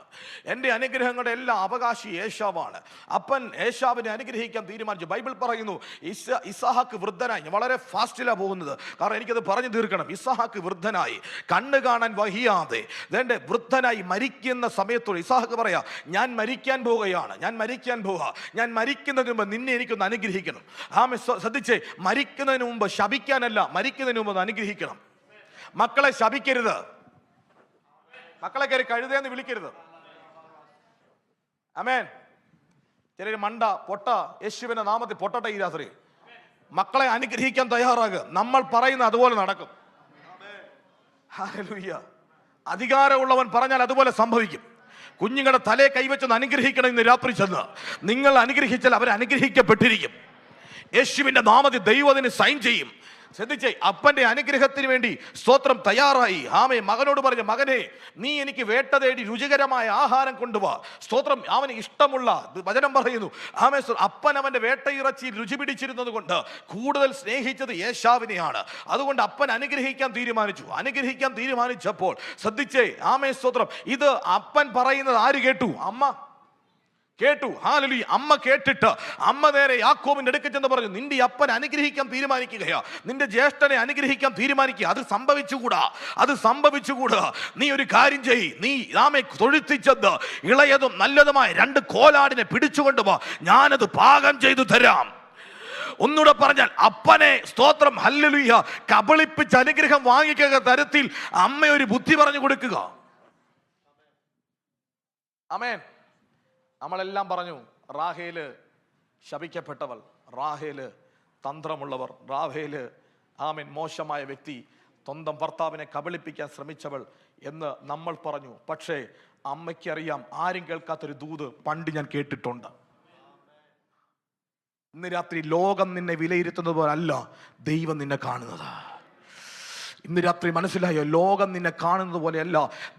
എൻ്റെ അനുഗ്രഹങ്ങളുടെ എല്ലാം അവകാശി ഏശാവാണ്. അപ്പൻ ഏശാവിനെ അനുഗ്രഹിക്കാൻ തീരുമാനിച്ചു. ബൈബിൾ പറയുന്നു, ഇസ്ഹാക്ക് വൃദ്ധനായി. ഞാൻ വളരെ ഫാസ്റ്റിലാണ് പോകുന്നത്, കാരണം എനിക്കത് പറഞ്ഞു തീർക്കണം. ഇസ്ഹാക്ക് വൃദ്ധനായി, കണ്ണ് കാണാൻ വഹിയാതെ വൃദ്ധനായി മരിക്കുന്ന സമയത്തോട് ഇസ്ഹാക്ക് പറയാ, ഞാൻ മരിക്കാൻ പോവുകയാണ്, ഞാൻ മരിക്കാൻ പോവാ, ഞാൻ മരിക്കുന്നതിന് മുമ്പ് നിന്നെ എനിക്കൊന്ന് അനുഗ്രഹിക്കണം. ശ്രദ്ധിച്ചേ, മരിക്കുന്നതിന് മുമ്പ് ശപിക്കാനല്ല, മരിക്കുന്നതിന് മുമ്പ് അനുഗ്രഹിക്കണം. മക്കളെ ശപിക്കരുത്, മക്കളെ കയറി കഴുതേന്ന് വിളിക്കരുത്. ആമേൻ. ചിലര് മണ്ട, പൊട്ട, യേശുവിന്റെ നാമത്തിൽ പൊട്ടട്ടെ ഈ രാത്രി. മക്കളെ അനുഗ്രഹിക്കാൻ തയ്യാറാകുക. നമ്മൾ പറയുന്ന അതുപോലെ നടക്കും. ഹല്ലേലൂയ. അധികാരമുള്ളവൻ പറഞ്ഞാൽ അതുപോലെ സംഭവിക്കും. കുഞ്ഞുങ്ങളുടെ തലയെ കൈവച്ചൊന്ന് അനുഗ്രഹിക്കണം ഇന്ന് രാത്രി ചെന്ന്. നിങ്ങൾ അനുഗ്രഹിച്ചാൽ അവർ അനുഗ്രഹിക്കപ്പെട്ടിരിക്കും. യേശുവിന്റെ നാമത്തിൽ ദൈവം അതിന് സൈൻ ചെയ്യും. ശ്രദ്ധിച്ചേ, അപ്പന്റെ അനുഗ്രഹത്തിന് വേണ്ടി സ്തോത്രം തയ്യാറായി. ആമേ മകനോട് പറഞ്ഞു, മകനെ നീ എനിക്ക് വേട്ട തേടി രുചികരമായ ആഹാരം കൊണ്ടുപോവാ. സ്തോത്രം. അവന് ഇഷ്ടമുള്ള വചനം പറയുന്നു. ആമേ അപ്പൻ അവന്റെ വേട്ടയിറച്ചി രുചി പിടിച്ചിരുന്നത് കൊണ്ട് കൂടുതൽ സ്നേഹിച്ചത് യേശാവിനെയാണ്. അതുകൊണ്ട് അപ്പൻ അനുഗ്രഹിക്കാൻ തീരുമാനിച്ചപ്പോൾ ശ്രദ്ധിച്ചേ, ആമേ സ്തോത്രം, ഇത് അപ്പൻ പറയുന്നത് ആര് കേട്ടു? അമ്മ കേട്ടു. ഹല്ലേലൂയ. അമ്മ കേട്ടിട്ട് അമ്മ നേരെ യാക്കോബിന്റെ അടുക്കൽ ചെന്ന് പറഞ്ഞു, നിന്റെ അപ്പൻ അനുഗ്രഹിക്കാൻ തീരുമാനിക്കുകയാ, നിന്റെ ജ്യേഷ്ഠനെ അനുഗ്രഹിക്കാൻ തീരുമാനിക്കുക. അത് സംഭവിച്ചുകൂടാ. നീ ഒരു കാര്യം ചെയ്യ്, നീ ആമേ തൊഴുത്തിച്ചത് ഇളയതും നല്ലതുമായ 2 കോലാടിനെ പിടിച്ചുകൊണ്ട് വാ, ഞാനത് പാകം ചെയ്തു തരാം. ഒന്നുകൂടെ പറഞ്ഞാൽ, അപ്പനെ സ്തോത്രം ഹല്ലേലൂയ കബളിപ്പിച്ച് അനുഗ്രഹം വാങ്ങിക്കുക തരത്തിൽ അമ്മ ഒരു ബുദ്ധി പറഞ്ഞു കൊടുക്കുക. ആമേൻ. നമ്മളെല്ലാം പറഞ്ഞു, റാഹേല് ശപിക്കപ്പെട്ടവൾ, റാഹേല് തന്ത്രമുള്ളവർ, റാഹേല് ആമേൻ മോശമായ വ്യക്തി, സ്വന്തം ഭർത്താവിനെ കബളിപ്പിക്കാൻ ശ്രമിച്ചവൾ എന്ന് നമ്മൾ പറഞ്ഞു. പക്ഷേ അമ്മയ്ക്കറിയാം, ആരും കേൾക്കാത്തൊരു ദൂത് പണ്ട് ഞാൻ കേട്ടിട്ടുണ്ട്. ഇന്ന് രാത്രി ലോകം നിന്നെ വിലയിരുത്തുന്നത് പോലല്ല ദൈവം നിന്നെ കാണുന്നത്. ഇന്ന് രാത്രി മനസ്സിലായോ? ലോകം നിന്നെ കാണുന്നത് പോലെയല്ല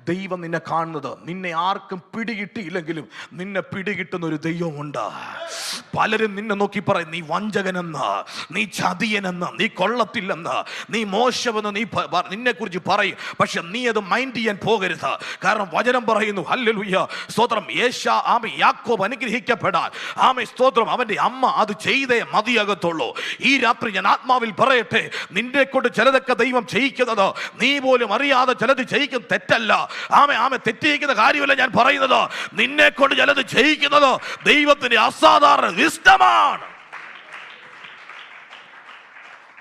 ദൈവം നിന്നെ കാണുന്നത്. നിന്നെ ആർക്കും പിടികിട്ടിയില്ലെങ്കിലും നിന്നെ പിടികിട്ടുന്ന ഒരു ദൈവമുണ്ട്. പലരും നിന്നെ നോക്കി പറയും, നീ വഞ്ചകനെന്ന്, നീ ചതിയനെന്ന്, നീ കൊള്ളത്തില്ലെന്ന്, നീ മോശമെന്ന് നിന്നെ കുറിച്ച് പറയും. പക്ഷെ നീ അത് മൈൻഡ് ചെയ്യാൻ പോകരുത്. കാരണം വചനം പറയുന്നു, ഹല്ലേലൂയ സ്തോത്രം, യാക്കോബ് അനുഗ്രഹിക്കപ്പെടാൻ സ്തോത്രം അവന്റെ അമ്മ അത് ചെയ്തേ മതിയാകത്തുള്ളൂ. ഈ രാത്രി ഞാൻ ആത്മാവിൽ പറയട്ടെ, നിന്നെ കൊണ്ട് ചിലതൊക്കെ ദൈവം ചെയ്യിക്കുന്നത് നീ പോലും അറിയാതെ ചിലത് ചെയ്യിക്കും. തെറ്റല്ല, തെറ്റിയിരിക്കുന്ന കാര്യമല്ല ഞാൻ പറയുന്നത്. നിന്നെ കൊണ്ട് ചിലത് ചെയ്യിക്കുന്നത് ദൈവത്തിന്റെ അസാധാരണ വിസ്ഡമാണ്.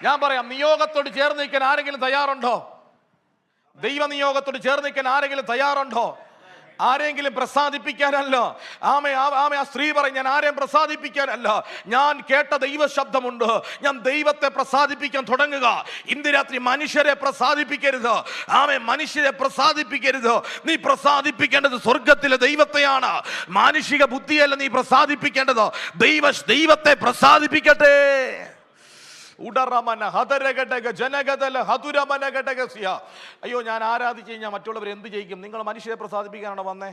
ഞാൻ പറയാം, നിയോഗത്തോട് ചേർന്ന് നിൽക്കാൻ ആരെങ്കിലും തയ്യാറുണ്ടോ? ദൈവ നിയോഗത്തോട് ചേർന്ന് നിൽക്കാൻ ആരെങ്കിലും തയ്യാറുണ്ടോ? ആരെങ്കിലും പ്രസാദിപ്പിക്കാനല്ല. ആ സ്ത്രീ പറയും, ഞാൻ ആരെയും പ്രസാദിപ്പിക്കാനല്ല, ഞാൻ കേട്ട ദൈവ ശബ്ദമുണ്ട്, ഞാൻ ദൈവത്തെ പ്രസാദിപ്പിക്കാൻ തുടങ്ങുക. ഇന്ന് രാത്രി മനുഷ്യരെ പ്രസാദിപ്പിക്കരുത്. മനുഷ്യരെ പ്രസാദിപ്പിക്കരുത്. നീ പ്രസാദിപ്പിക്കേണ്ടത് സ്വർഗത്തിലെ ദൈവത്തെയാണ്. മാനുഷിക ബുദ്ധിയല്ല നീ പ്രസാദിപ്പിക്കേണ്ടത്. ദൈവത്തെ പ്രസാദിപ്പിക്കട്ടെ. അയ്യോ, ഞാൻ ആരാധിച്ചു കഴിഞ്ഞാൽ മറ്റുള്ളവർ എന്ത് ചെയ്യിക്കും? നിങ്ങൾ മനുഷ്യരെ പ്രസാദിപ്പിക്കാനാണോ വന്നേ?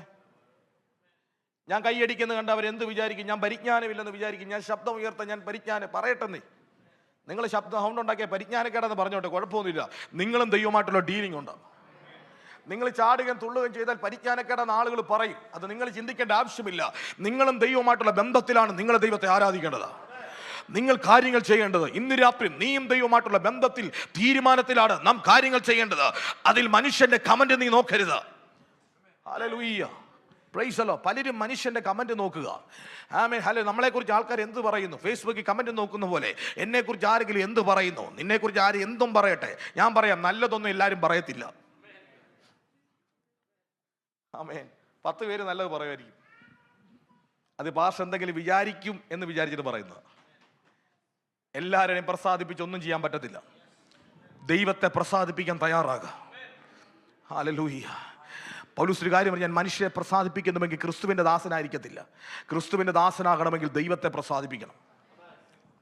ഞാൻ കൈയടിക്കുന്ന കണ്ട് അവരെന്ത് വിചാരിക്കും? ഞാൻ പരിജ്ഞാനമില്ലെന്ന് വിചാരിക്കും. ഞാൻ ശബ്ദം ഉയർത്താൻ ഞാൻ പരിജ്ഞാനം പറയട്ടെന്നേ. നിങ്ങൾ ശബ്ദം സൗണ്ട് ഉണ്ടാക്കിയ പരിജ്ഞാനക്കേടെന്ന് പറഞ്ഞോട്ടെ, കുഴപ്പമൊന്നുമില്ല. നിങ്ങളും ദൈവമായിട്ടുള്ള ഡീലിംഗ് ഉണ്ട്. നിങ്ങൾ ചാടുകയും തുള്ളുകയും ചെയ്താൽ പരിജ്ഞാനക്കേടെന്ന് ആളുകൾ പറയും. അത് നിങ്ങൾ ചിന്തിക്കേണ്ട ആവശ്യമില്ല. നിങ്ങളും ദൈവമായിട്ടുള്ള ബന്ധത്തിലാണ് നിങ്ങൾ ദൈവത്തെ ആരാധിക്കേണ്ടത്. നിങ്ങൾ കാര്യങ്ങൾ ചെയ്യേണ്ടത്. ഇന്ന് രാത്രി നീയും ദൈവമായിട്ടുള്ള ബന്ധത്തിൽ, തീരുമാനത്തിലാണ് നാം കാര്യങ്ങൾ ചെയ്യേണ്ടത്. അതിൽ മനുഷ്യന്റെ കമന്റ് നീ നോക്കരുത്. Hallelujah, praise the Lord. പലരും മനുഷ്യന്റെ കമന്റ് നോക്കുക. ആമേൻ, ഹല്ലേലൂയ. നമ്മളെക്കുറിച്ച് ആൾക്കാർ എന്ത് പറയുന്നു? ഫേസ്ബുക്കിൽ കമന്റ് നോക്കുന്ന പോലെ എന്നെക്കുറിച്ച് ആരെങ്കിലും എന്ത് പറയുന്നു? നിന്നെക്കുറിച്ച് ആര് എന്തും പറയട്ടെ. ഞാൻ പറയാം, നല്ലതൊന്നും എല്ലാവരും പറയത്തില്ല. ആമേൻ. 10 പേര് നല്ലത് പറയുമായിരിക്കും. അത് ഭാഷ എന്തെങ്കിലും വിചാരിക്കും എന്ന് വിചാരിച്ചിട്ട് പറയുന്നത്. എല്ലാവരെയും പ്രസാദിപ്പിച്ചൊന്നും ചെയ്യാൻ പറ്റത്തില്ല. ദൈവത്തെ പ്രസാദിപ്പിക്കാൻ തയ്യാറാകുക. ഹല്ലേലൂയ. പൗലോസ് ഒരു കാര്യം പറഞ്ഞു, ഞാൻ മനുഷ്യരെ പ്രസാദിപ്പിക്കുന്നുവെങ്കിൽ ക്രിസ്തുവിന്റെ ദാസനായിരിക്കത്തില്ല. ക്രിസ്തുവിന്റെ ദാസനാകണമെങ്കിൽ ദൈവത്തെ പ്രസാദിപ്പിക്കണം.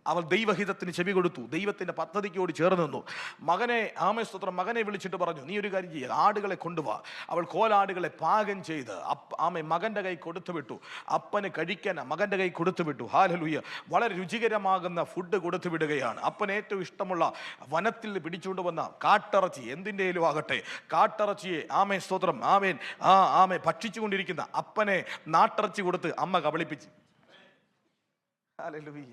അവൾ ദൈവഹിതത്തിന് ചെവി കൊടുത്തു, ദൈവത്തിന്റെ പദ്ധതിക്കോട് ചേർന്ന് നിന്നു. മകനെ വിളിച്ചിട്ട് പറഞ്ഞു, നീ ഒരു കാര്യം ചെയ്യുക, ആടുകളെ കൊണ്ടുപോവാ. അവൾ കോലാടുകളെ പാകം ചെയ്ത് മകന്റെ കൈ കൊടുത്തു വിട്ടു. അപ്പന് കഴിക്കാൻ മകന്റെ കൈ കൊടുത്തു വിട്ടു. ഹല്ലേലൂയ. വളരെ രുചികരമാകുന്ന ഫുഡ് കൊടുത്തു വിടുകയാണ്. അപ്പന് ഏറ്റവും ഇഷ്ടമുള്ള വനത്തിൽ പിടിച്ചുകൊണ്ട് വന്ന കാട്ടിറച്ചി, എന്തിൻ്റെയിലും ആകട്ടെ, കാട്ടിറച്ചിയെ സ്തോത്രം ഭക്ഷിച്ചുകൊണ്ടിരിക്കുന്ന അപ്പനെ നാട്ടിറച്ചി കൊടുത്ത് അമ്മ കബളിപ്പിച്ചു. ഹല്ലേലൂയ.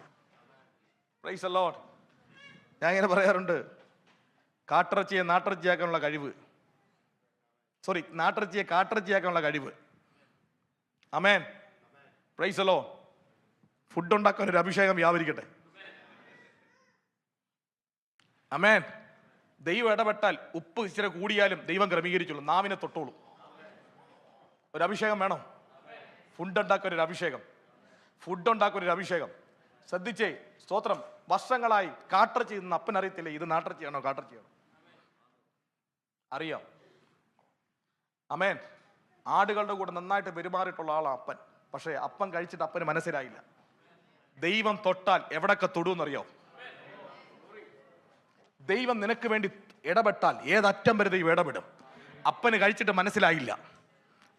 Praise the lord. ഞാൻ ഇങ്ങനെ പറയാറുണ്ട്, കാട്ടിറച്ചിയെ നാട്ടിറച്ചിയാക്കാനുള്ള കഴിവ്, നാട്ടിറച്ചിയെ കാട്ടിറച്ചിയാക്കാനുള്ള കഴിവ്. Amen. Praise the lord. Food ഉണ്ടാക്കാൻ ഒരു അഭിഷേകം വ്യാപരിക്കട്ടെ. ആമേൻ. ദൈവം ഇടപെട്ടാൽ ഉപ്പ് ഇച്ചിരി കൂടിയാലും ദൈവം ക്രമീകരിച്ചോളൂ. നാവിനെ തൊട്ടോളൂ. ഒരു അഭിഷേകം വേണം. ഫുഡ് ഉണ്ടാക്കാൻ ഒരു അഭിഷേകം. ശ്രദ്ധിച്ചേ, സ്തോത്രം. വർഷങ്ങളായി കാട്ടിറച്ചി തിന്ന അപ്പൻ അറിയത്തില്ലേ ഇത് നാട്ടിറച്ചിയാണോ കാട്ടിറച്ചിയാണോ? അറിയാം. ആമേൻ. ആടുകളുടെ കൂടെ നന്നായിട്ട് പെരുമാറിയിട്ടുള്ള ആളാണ് അപ്പൻ. പക്ഷേ അപ്പൻ കഴിച്ചിട്ട് അപ്പന് മനസ്സിലായില്ല. ദൈവം തൊട്ടാൽ എവിടൊക്കെ തൊടുമെന്നറിയോ? ദൈവം നിനക്ക് വേണ്ടി ഇടപെട്ടാൽ ഏതറ്റം വരെ ദൈവം ഇടപെടും. അപ്പന് കഴിച്ചിട്ട് മനസ്സിലായില്ല.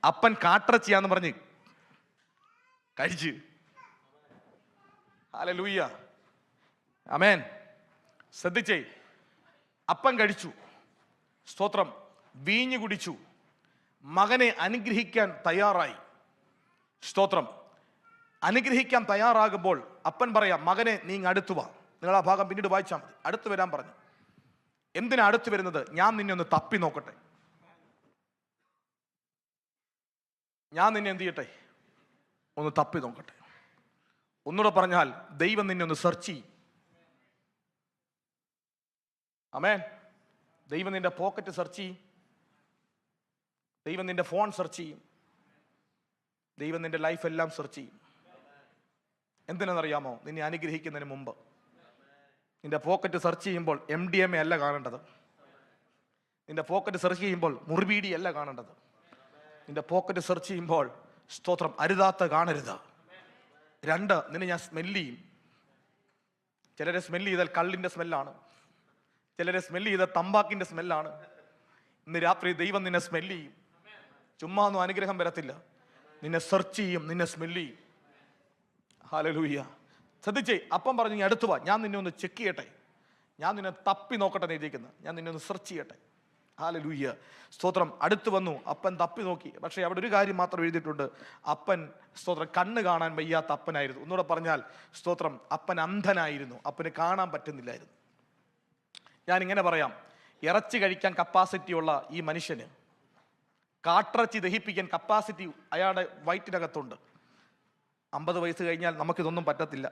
അപ്പൻ കാട്ടിറച്ചിയാന്ന് പറഞ്ഞ് കഴിച്ച്. ഹല്ലേലൂയ. ആമേൻ. ശ്രദ്ധിച്ചേ, അപ്പൻ കഴിച്ചു, സ്തോത്രം, വീഞ്ഞു കുടിച്ചു, മകനെ അനുഗ്രഹിക്കാൻ തയ്യാറായി. സ്തോത്രം. അനുഗ്രഹിക്കാൻ തയ്യാറാകുമ്പോൾ അപ്പൻ പറയാം, മകനെ നീ അടുത്തു വാ. നിങ്ങൾ ആ ഭാഗം പിന്നീട് വായിച്ചാൽ മതി. അടുത്ത് വരാൻ പറഞ്ഞു. എന്തിനാ അടുത്ത് വരുന്നത്? ഞാൻ നിന്നെ ഒന്ന് തപ്പി നോക്കട്ടെ. ഞാൻ നിന്നെ എന്ത് ചെയ്യട്ടെ? ഒന്ന് തപ്പി നോക്കട്ടെ. ഒന്നുകൂടെ പറഞ്ഞാൽ ദൈവം നിന്നെ ഒന്ന് സെർച്ച് ചെയ്യും. ആമേൻ. ദൈവം നിന്റെ പോക്കറ്റ് സെർച്ച് ചെയ്യും. ദൈവം നിന്റെ ഫോൺ സെർച്ച് ചെയ്യും. ദൈവം നിന്റെ ലൈഫ് എല്ലാം സെർച്ച് ചെയ്യും. എന്തിനാണെന്നറിയാമോ? നിന്നെ അനുഗ്രഹിക്കുന്നതിന് മുമ്പ്. നിന്റെ പോക്കറ്റ് സെർച്ച് ചെയ്യുമ്പോൾ MDMA അല്ല കാണേണ്ടത്. നിന്റെ പോക്കറ്റ് സെർച്ച് ചെയ്യുമ്പോൾ മുറിബീഡി അല്ല കാണേണ്ടത്. നിന്റെ പോക്കറ്റ് സെർച്ച് ചെയ്യുമ്പോൾ, സ്തോത്രം, അരുതാത്ത കാണരുത്. 2, നിന്നെ ഞാൻ സ്മെല്ല് ചെയ്യും. ചിലരെ സ്മെല്ല് ചെയ്താൽ കള്ളിന്റെ സ്മെല്ലാണ്. ചിലരെ സ്മെല്ല് ചെയ്താൽ തമ്പാക്കിന്റെ സ്മെല്ലാണ്. ഇന്ന് രാത്രി ദൈവം നിന്നെ സ്മെല്ല് ചെയ്യും. ചുമ്മാ ഒന്നും അനുഗ്രഹം വരത്തില്ല. നിന്നെ സെർച്ച് ചെയ്യും, നിന്നെ സ്മെല്ല് ചെയ്യും. ഹല്ലേലൂയ. ശ്രദ്ധിച്ചേ, അപ്പം പറഞ്ഞു നീ അടുത്ത് വാ, ഞാൻ നിന്നെ ഒന്ന് ചെക്ക് ചെയ്യട്ടെ, ഞാൻ നിന്നെ തപ്പി നോക്കട്ടെ എഴുതിയിരിക്കുന്നത്, ഞാൻ നിന്നെ ഒന്ന് സെർച്ച് ചെയ്യട്ടെ. ഹല്ലേലൂയ. സ്തോത്രം. അടുത്ത് വന്നു, അപ്പൻ തപ്പി നോക്കി. പക്ഷേ അവിടെ ഒരു കാര്യം മാത്രം എഴുതിയിട്ടുണ്ട്. അപ്പൻ, സ്തോത്രം, കണ്ണ് കാണാൻ വയ്യാത്ത അപ്പനായിരുന്നു. ഒന്നുകൂടെ പറഞ്ഞാൽ, സ്തോത്രം, അപ്പൻ അന്ധനായിരുന്നു. അപ്പന് കാണാൻ പറ്റുന്നില്ലായിരുന്നു. ഞാനിങ്ങനെ പറയാം, ഇറച്ചി കഴിക്കാൻ കപ്പാസിറ്റി ഉള്ള ഈ മനുഷ്യന് കാട്ടിറച്ചി ദഹിപ്പിക്കാൻ കപ്പാസിറ്റി അയാളുടെ വയറ്റിനകത്തുണ്ട്. 50 വയസ്സ് കഴിഞ്ഞാൽ നമുക്കിതൊന്നും പറ്റത്തില്ല.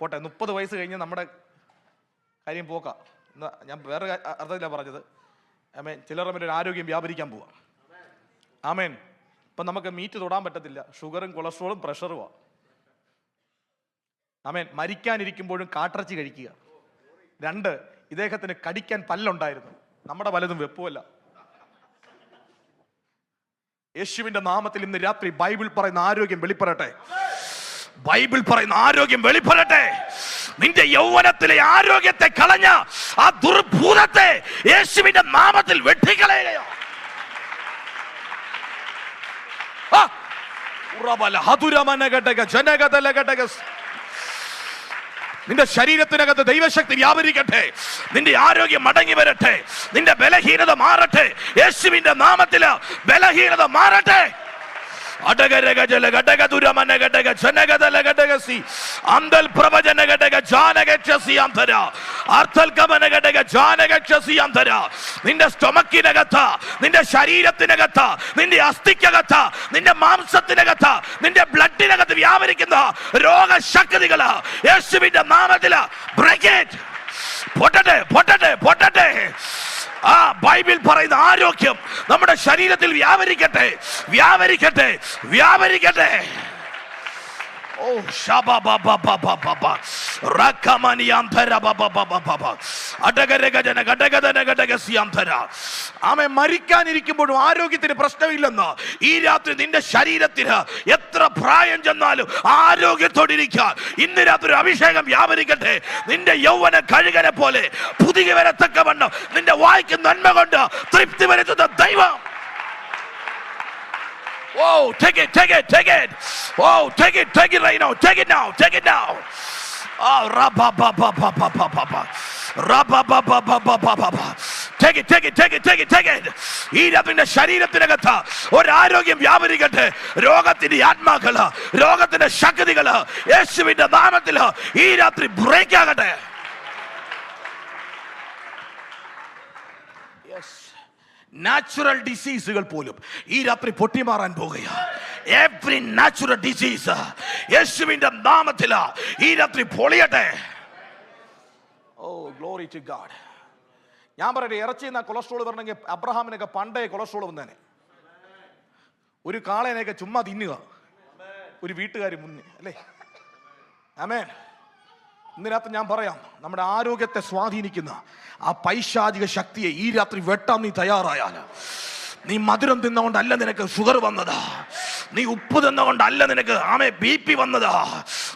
പോട്ടെ, 30 വയസ്സ് കഴിഞ്ഞാൽ നമ്മുടെ കാര്യം പോക്ക. ഞാൻ വേറെ അർത്ഥത്തിലാണ് പറഞ്ഞത്. ആമേൻ. ചിലർ ഒരു ആരോഗ്യം വ്യാപരിക്കാൻ പോവാം. ആമേൻ. ഇപ്പം നമുക്ക് മീറ്റ് തൊടാൻ പറ്റത്തില്ല. ഷുഗറും കൊളസ്ട്രോളും പ്രഷറുമാണ്. ആമേൻ. മരിക്കാനിരിക്കുമ്പോഴും കാട്ടിറച്ചി കഴിക്കുക. 2, ഇദ്ദേഹത്തിന് കടിക്കാൻ പല്ലുണ്ടായിരുന്നു. നമ്മുടെ പലതും വെപ്പുമല്ല. യേശുവിന്റെ നാമത്തിൽ ഇന്ന് രാത്രി ബൈബിൾ പറയുന്ന ആരോഗ്യം വെളിപ്പെടട്ടെ. ബൈബിൾ പറയുന്ന ആരോഗ്യം വെളിപ്പെടട്ടെ. നിന്റെ യൗവനത്തിലെ ആരോഗ്യത്തെ കളഞ്ഞ ആ ദുർഭൂതത്തെ യേശുവിന്റെ നാമത്തിൽ വെട്ടിക്കളയുകയോ. നിന്റെ ശരീരത്തിനകത്ത് ദൈവശക്തി വ്യാപരിക്കട്ടെ. നിന്റെ ആരോഗ്യം മടങ്ങി വരട്ടെ. നിന്റെ ബലഹീനത മാറട്ടെ. യേശുവിന്റെ നാമത്തില് ബലഹീനത മാറട്ടെ. നിന്റെ സ്റ്റൊമക്കിനകത്ത്, നിന്റെ ശരീരത്തിനകത്ത്, നിന്റെ അസ്ഥിക്കകത്ത്, നിന്റെ മാംസത്തിനകത്ത്, നിന്റെ ബ്ലഡിനകത്ത് വ്യാപരിക്കുന്ന രോഗശക്തികള് യേശുവിന്റെ നാമത്തില് ബ്രേക്ക് ഇറ്റ്. പൊട്ടട്ടെ, പൊട്ടട്ടെ, പൊട്ടട്ടെ. ആ ബൈബിൾ പറയുന്ന ആരോഗ്യം നമ്മുടെ ശരീരത്തിൽ വ്യാപരിക്കട്ടെ, വ്യാപരിക്കട്ടെ, വ്യാപരിക്കട്ടെ. ഓ ആമേ. മരിക്കാനിരിക്കുമ്പോഴും ആരോഗ്യത്തിന് പ്രശ്നമില്ലെന്ന് ഈ രാത്രി നിന്റെ ശരീരത്തിന് എത്ര പ്രായം ചെന്നാലും ആരോഗ്യത്തോടിരിക്കാൻ ഇന്ന് രാത്രി ഒരു അഭിഷേകം വ്യാപരിക്കട്ടെ. നിന്റെ യൗവന കഴുകനെ പോലെ പുതിയ വരത്തക്കവണ്ണം നിന്റെ വായ്ക്ക് നന്മ കൊണ്ട് തൃപ്തി വരുത്തുന്ന ദൈവം. Oh, take it, take it, take it. Oh, take it right now. Take it now, take it now. Oh, rabba ba ba ba ba ba ba ba. Rabba ba ba ba ba ba ba ba. Take it, take it, take it, take it, take it. ഈ രാത്രിന്റെ ശരീരത്തിനകത്ത് ഒരു ആരോഗ്യം വ്യാപരിക്കട്ടെ. രോഗത്തിന്റെ ആത്മാക്കള്, രോഗത്തിന്റെ ശക്തികള് യേശുവിന്റെ നാമത്തില് ഈ രാത്രി break ആകട്ടെ. നാച്ചുറൽ ഡിസീസുകൾ പോലും ഈ രാത്രി പൊട്ടിമാറാൻ പോകുകയാണ്. എവറി നാച്ചുറൽ ഡിസീസ് യേശുവിന്റെ നാമത്തില് ഈ രാത്രി പൊളിയട്ടെ. Oh glory to God. ഞാൻ പറയട്ടെ, ഇറച്ചിന്ന് കൊളസ്ട്രോൾ വരണമെങ്കിൽ അബ്രഹാമിനൊക്കെ പണ്ടേ കൊളസ്ട്രോൾ വന്നേനെ. ഒരു കാളേനെയൊക്കെ ചുമ്മാ തിന്നുക ഒരു വീട്ടുകാർ മുന്നേ, അല്ലേ? ആമേൻ. ഇന്ന് രാത്രി ഞാൻ പറയാം, നമ്മുടെ ആരോഗ്യത്തെ സ്വാധീനിക്കുന്ന ആ പൈശാചിക ശക്തിയെ ഈ രാത്രി വെട്ടാൻ നീ തയ്യാറായാൽ, നീ മധുരം തിന്നുകൊണ്ടല്ല നിനക്ക് ഷുഗർ വന്നതാ, നീ ഉപ്പ് തിന്നുകൊണ്ടല്ല നിനക്ക് BP വന്നതാ,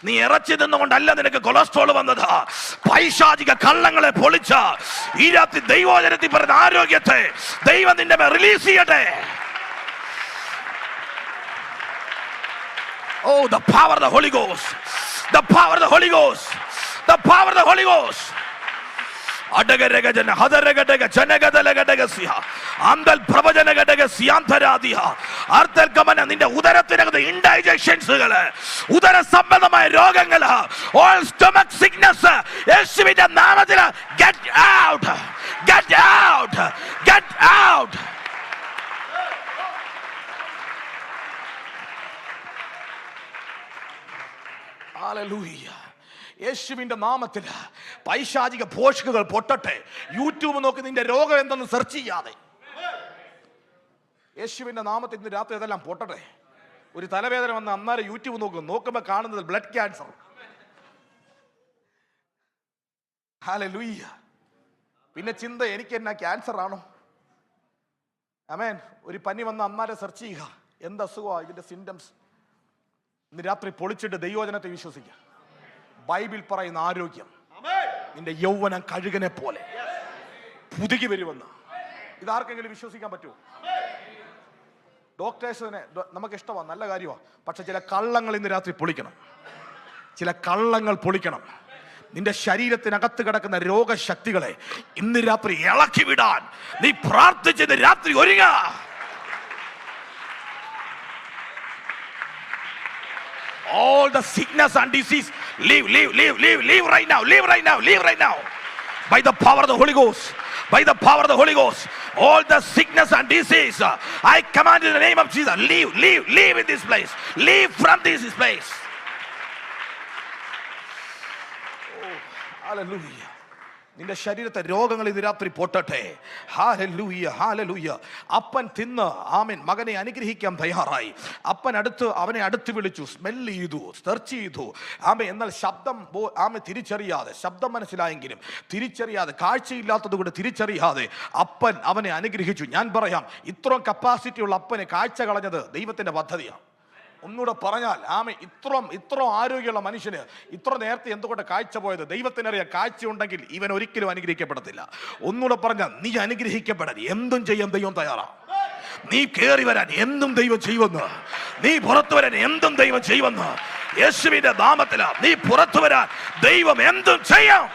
നീ ഇറച്ചി തിന്നുകൊണ്ടല്ല നിനക്ക് കൊളസ്ട്രോൾ വന്നതാ. പൈശാചിക കള്ളങ്ങളെ പൊളിച്ച ഈ രാത്രി ദൈവവചനത്തിൽ പറയുന്ന ആരോഗ്യത്തെ ദൈവം നിന്റെ മേൽ റിലീസ് ചെയ്യട്ടെ. Oh, the power of the Holy Ghost. The power of the Holy Ghost. The power of the Holy Ghost. അടഗരഗജന ഹദരഗടഗ ജനഗദലഗടഗസിയ അന്തൽ പ്രവചനഗടഗ സിയാന്തരാദിയ അർദ്ധഗമന. നിന്റെ ഉദരത്തിനകത്ത് ഇൻഡൈജഷൻസുകള്, ഉദര സംബന്ധമായ രോഗങ്ങള്, ഓൾ സ്റ്റൊമക് സിക്നസ് യേശുവിന്റെ നാമത്തിൽ get out, get out, get out. Hallelujah. യേശുവിന്റെ നാമത്തിൽ പൈശാചിക പോഷകങ്ങൾ പൊട്ടട്ടെ. യൂട്യൂബ് നോക്കി നിന്റെ രോഗം എന്തെന്ന് സെർച്ച് ചെയ്യാതെ യേശുവിന്റെ നാമത്തിൽ ഇന്ന് രാത്രി ഇതെല്ലാം പൊട്ടട്ടെ. ഒരു തലവേദന വന്ന് അന്നേരം യൂട്യൂബ് നോക്കുമ്പോൾ കാണുന്നത് ബ്ലഡ് ക്യാൻസർ. ഹല്ലേലൂയ. പിന്നെ ചിന്ത, എനിക്ക് എന്നാ ക്യാൻസർ ആണോ? ആമേൻ. ഒരു പനി വന്ന് അന്നേരം സെർച്ച് ചെയ്യുക എന്ത് അസുഖമാണ്, ഇതിന്റെ സിംറ്റംസ്. ഇന്ന് രാത്രി പൊളിച്ചിട്ട് ദൈവവചനത്തെ വിശ്വസിക്കുക. ബൈബിൾ പറയുന്ന ആരോഗ്യം നിന്റെ യൗവനം കഴുകനെ പോലെ പുതുകി വരുമെന്ന്. ഇതാർക്കെങ്കിലും വിശ്വസിക്കാൻ പറ്റുമോ? ഡോക്ടേഴ്സിനെ നമുക്ക് ഇഷ്ടമാണ്, നല്ല കാര്യമാണ്. പക്ഷെ ചില കള്ളങ്ങൾ ഇന്ന് രാത്രി പൊളിക്കണം. ചില കള്ളങ്ങൾ പൊളിക്കണം. നിന്റെ ശരീരത്തിനകത്ത് കിടക്കുന്ന രോഗശക്തികളെ ഇന്ന് രാത്രി ഇളക്കി വിടാൻ നീ പ്രാർത്ഥിച്ചത് രാത്രി ഒരുങ്ങ. All the sickness and disease, leave right now, leave right now, leave right now. By the power of the Holy Ghost, by the power of the Holy Ghost, all the sickness and disease, I command in the name of Jesus, leave in this place, leave from this place. Oh, hallelujah. നിന്റെ ശരീരത്തെ രോഗങ്ങൾ ഇത് രാത്രി പൊട്ടട്ടെ. Hallelujah, hallelujah. അപ്പൻ തിന്ന് ആമേൻ മകനെ അനുഗ്രഹിക്കാൻ തയ്യാറായി. അപ്പൻ അവനെ അടുത്ത് വിളിച്ചു, സ്മെല്ല് ചെയ്തു, സെർച്ച് ചെയ്തു. ആമേൻ. എന്നാൽ ശബ്ദം തിരിച്ചറിയാതെ, ശബ്ദം മനസ്സിലായെങ്കിലും തിരിച്ചറിയാതെ, കാഴ്ചയില്ലാത്തത് കൊണ്ട് തിരിച്ചറിയാതെ അപ്പൻ അവനെ അനുഗ്രഹിച്ചു. ഞാൻ പറയാം, ഇത്രയും കപ്പാസിറ്റി ഉള്ള അപ്പനെ കാഴ്ച കളഞ്ഞത് ദൈവത്തിന്റെ പദ്ധതിയാണ്. ഒന്നുകൂടെ പറഞ്ഞാൽ ഇത്ര ആരോഗ്യമുള്ള മനുഷ്യന് ഇത്ര നേരത്തെ എന്തുകൊണ്ട് കാഴ്ച പോയത്? ദൈവത്തിനറിയാം, കാഴ്ച ഉണ്ടെങ്കിൽ ഇവൻ ഒരിക്കലും അനുഗ്രഹിക്കപ്പെടത്തില്ല. ഒന്നുകൂടെ പറഞ്ഞാൽ, നീ അനുഗ്രഹിക്കപ്പെടാൻ എന്തും ചെയ്യാൻ ദൈവം തയ്യാറാണ്. നീ കയറി വരാൻ എന്തും ദൈവം ചെയ്യുമെന്ന്, നീ പുറത്തു വരാൻ എന്തും ദൈവം ചെയ്യുമെന്ന്. യേശുവിന്റെ നാമത്തില നീ പുറത്തു വരാൻ ദൈവം എന്തും ചെയ്യാം.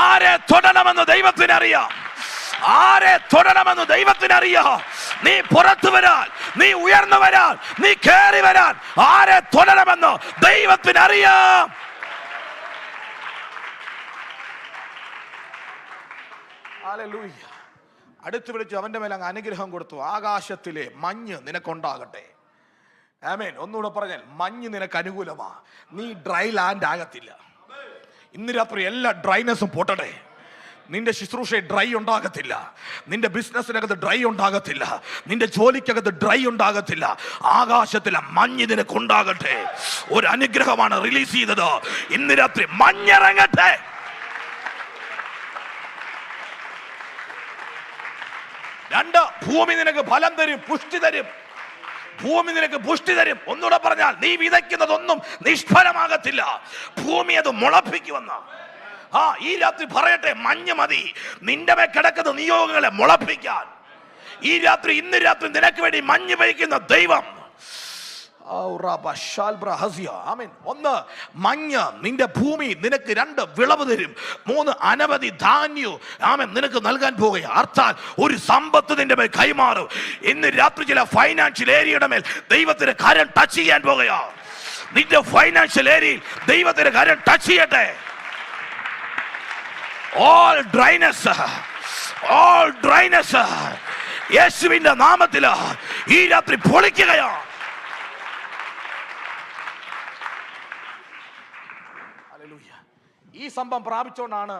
ആരെ തൊടണമെന്ന് ദൈവത്തിനറിയാം, ആരെ തൊടണമെന്ന് ദൈവത്തിനറിയാം. നീ പുറത്തു വരാൻ, നീ ഉയർന്നു വരാൻ, നീ കയറി വരാൻ ആരെ തൊടണമെന്ന് ദൈവത്തിനറിയാം. ഹല്ലേലൂയ. അടുത്ത് വിളിച്ചു അവന്റെ മേൽ അങ്ങ് അനുഗ്രഹം കൊടുത്തു. ആകാശത്തിലെ മഞ്ഞ് നിനക്കുണ്ടാകട്ടെ. ആമേൻ. ഒന്നുകൂടെ പറഞ്ഞാൽ, മഞ്ഞ് നിനക്ക് അനുകൂലമാ. നീ ഡ്രൈ ലാൻഡ് ആകത്തില്ല. ഇന്ന് രാത്രി എല്ലാ ഡ്രൈനെസ്സും പൊട്ടട്ടെ. നിന്റെ ശുശ്രൂഷ ഡ്രൈ ഉണ്ടാകത്തില്ല, നിന്റെ ബിസിനസ്സിനകത്ത് ഡ്രൈ ഉണ്ടാകത്തില്ല, നിന്റെ ജോലിക്കകത്ത് ഡ്രൈ ഉണ്ടാകത്തില്ല. ആകാശത്തിലെ മഞ്ഞ് നിനക്കുണ്ടാകട്ടെ. ഒരു അനുഗ്രഹമാണ് റിലീസ് ചെയ്തത്. ഇന്ന് രാത്രി മഞ്ഞിറങ്ങട്ടെ. രണ്ട്, ഭൂമി നിനക്ക് ഫലം തരും, പുഷ്ടി തരും. ഭൂമി നിനക്ക് പുഷ്ടി തരും. ഒന്നുകൂടെ പറഞ്ഞാൽ, നീ വിതയ്ക്കുന്നതൊന്നും നിഷ്ഫലമാകത്തില്ല. ഭൂമി അത് മുളപ്പിക്കുമെന്ന. ഈ രാത്രി പറയട്ടെ, മഞ്ഞ് മതി നിന്റെ മേൽ കിടക്കുന്ന നിയോഗങ്ങളെ മുളപ്പിക്കാൻ. ഇന്ന് രാത്രി നിനക്ക് വേണ്ടി മഞ്ഞ് പെയ്യ്ക്കുന്ന ദൈവം. ഒന്ന്, മഞ്ഞ് നിന്റെ ഭൂമി നിനക്ക് 2 വിളവ് തരും. 3, അനവധി ധാന്യവും ആമേൻ നിനക്ക് നൽകാൻ പോകുക. അർത്ഥാൽ ഒരു സമ്പത്ത് നിന്റെ മേൽ കൈമാറും. ഇന്ന് രാത്രി ചില ഫൈനാൻഷ്യൽ ഏരിയയുടെ മേൽ ദൈവത്തിന് കരം ടച്ച് ചെയ്യാൻ പോകുക. നിന്റെ ഫൈനാൻഷ്യൽ ഏരിയയിൽ ദൈവത്തിന് കരം ടച്ച് ചെയ്യട്ടെ. All dryness യേശുവിന്റെ നാമത്തിൽ ഈ രാത്രി പൊളിക്കുകയാണ്. ഹല്ലേലൂയ. ഈ സംഭവം പ്രാപിച്ചുകൊണ്ടാണ്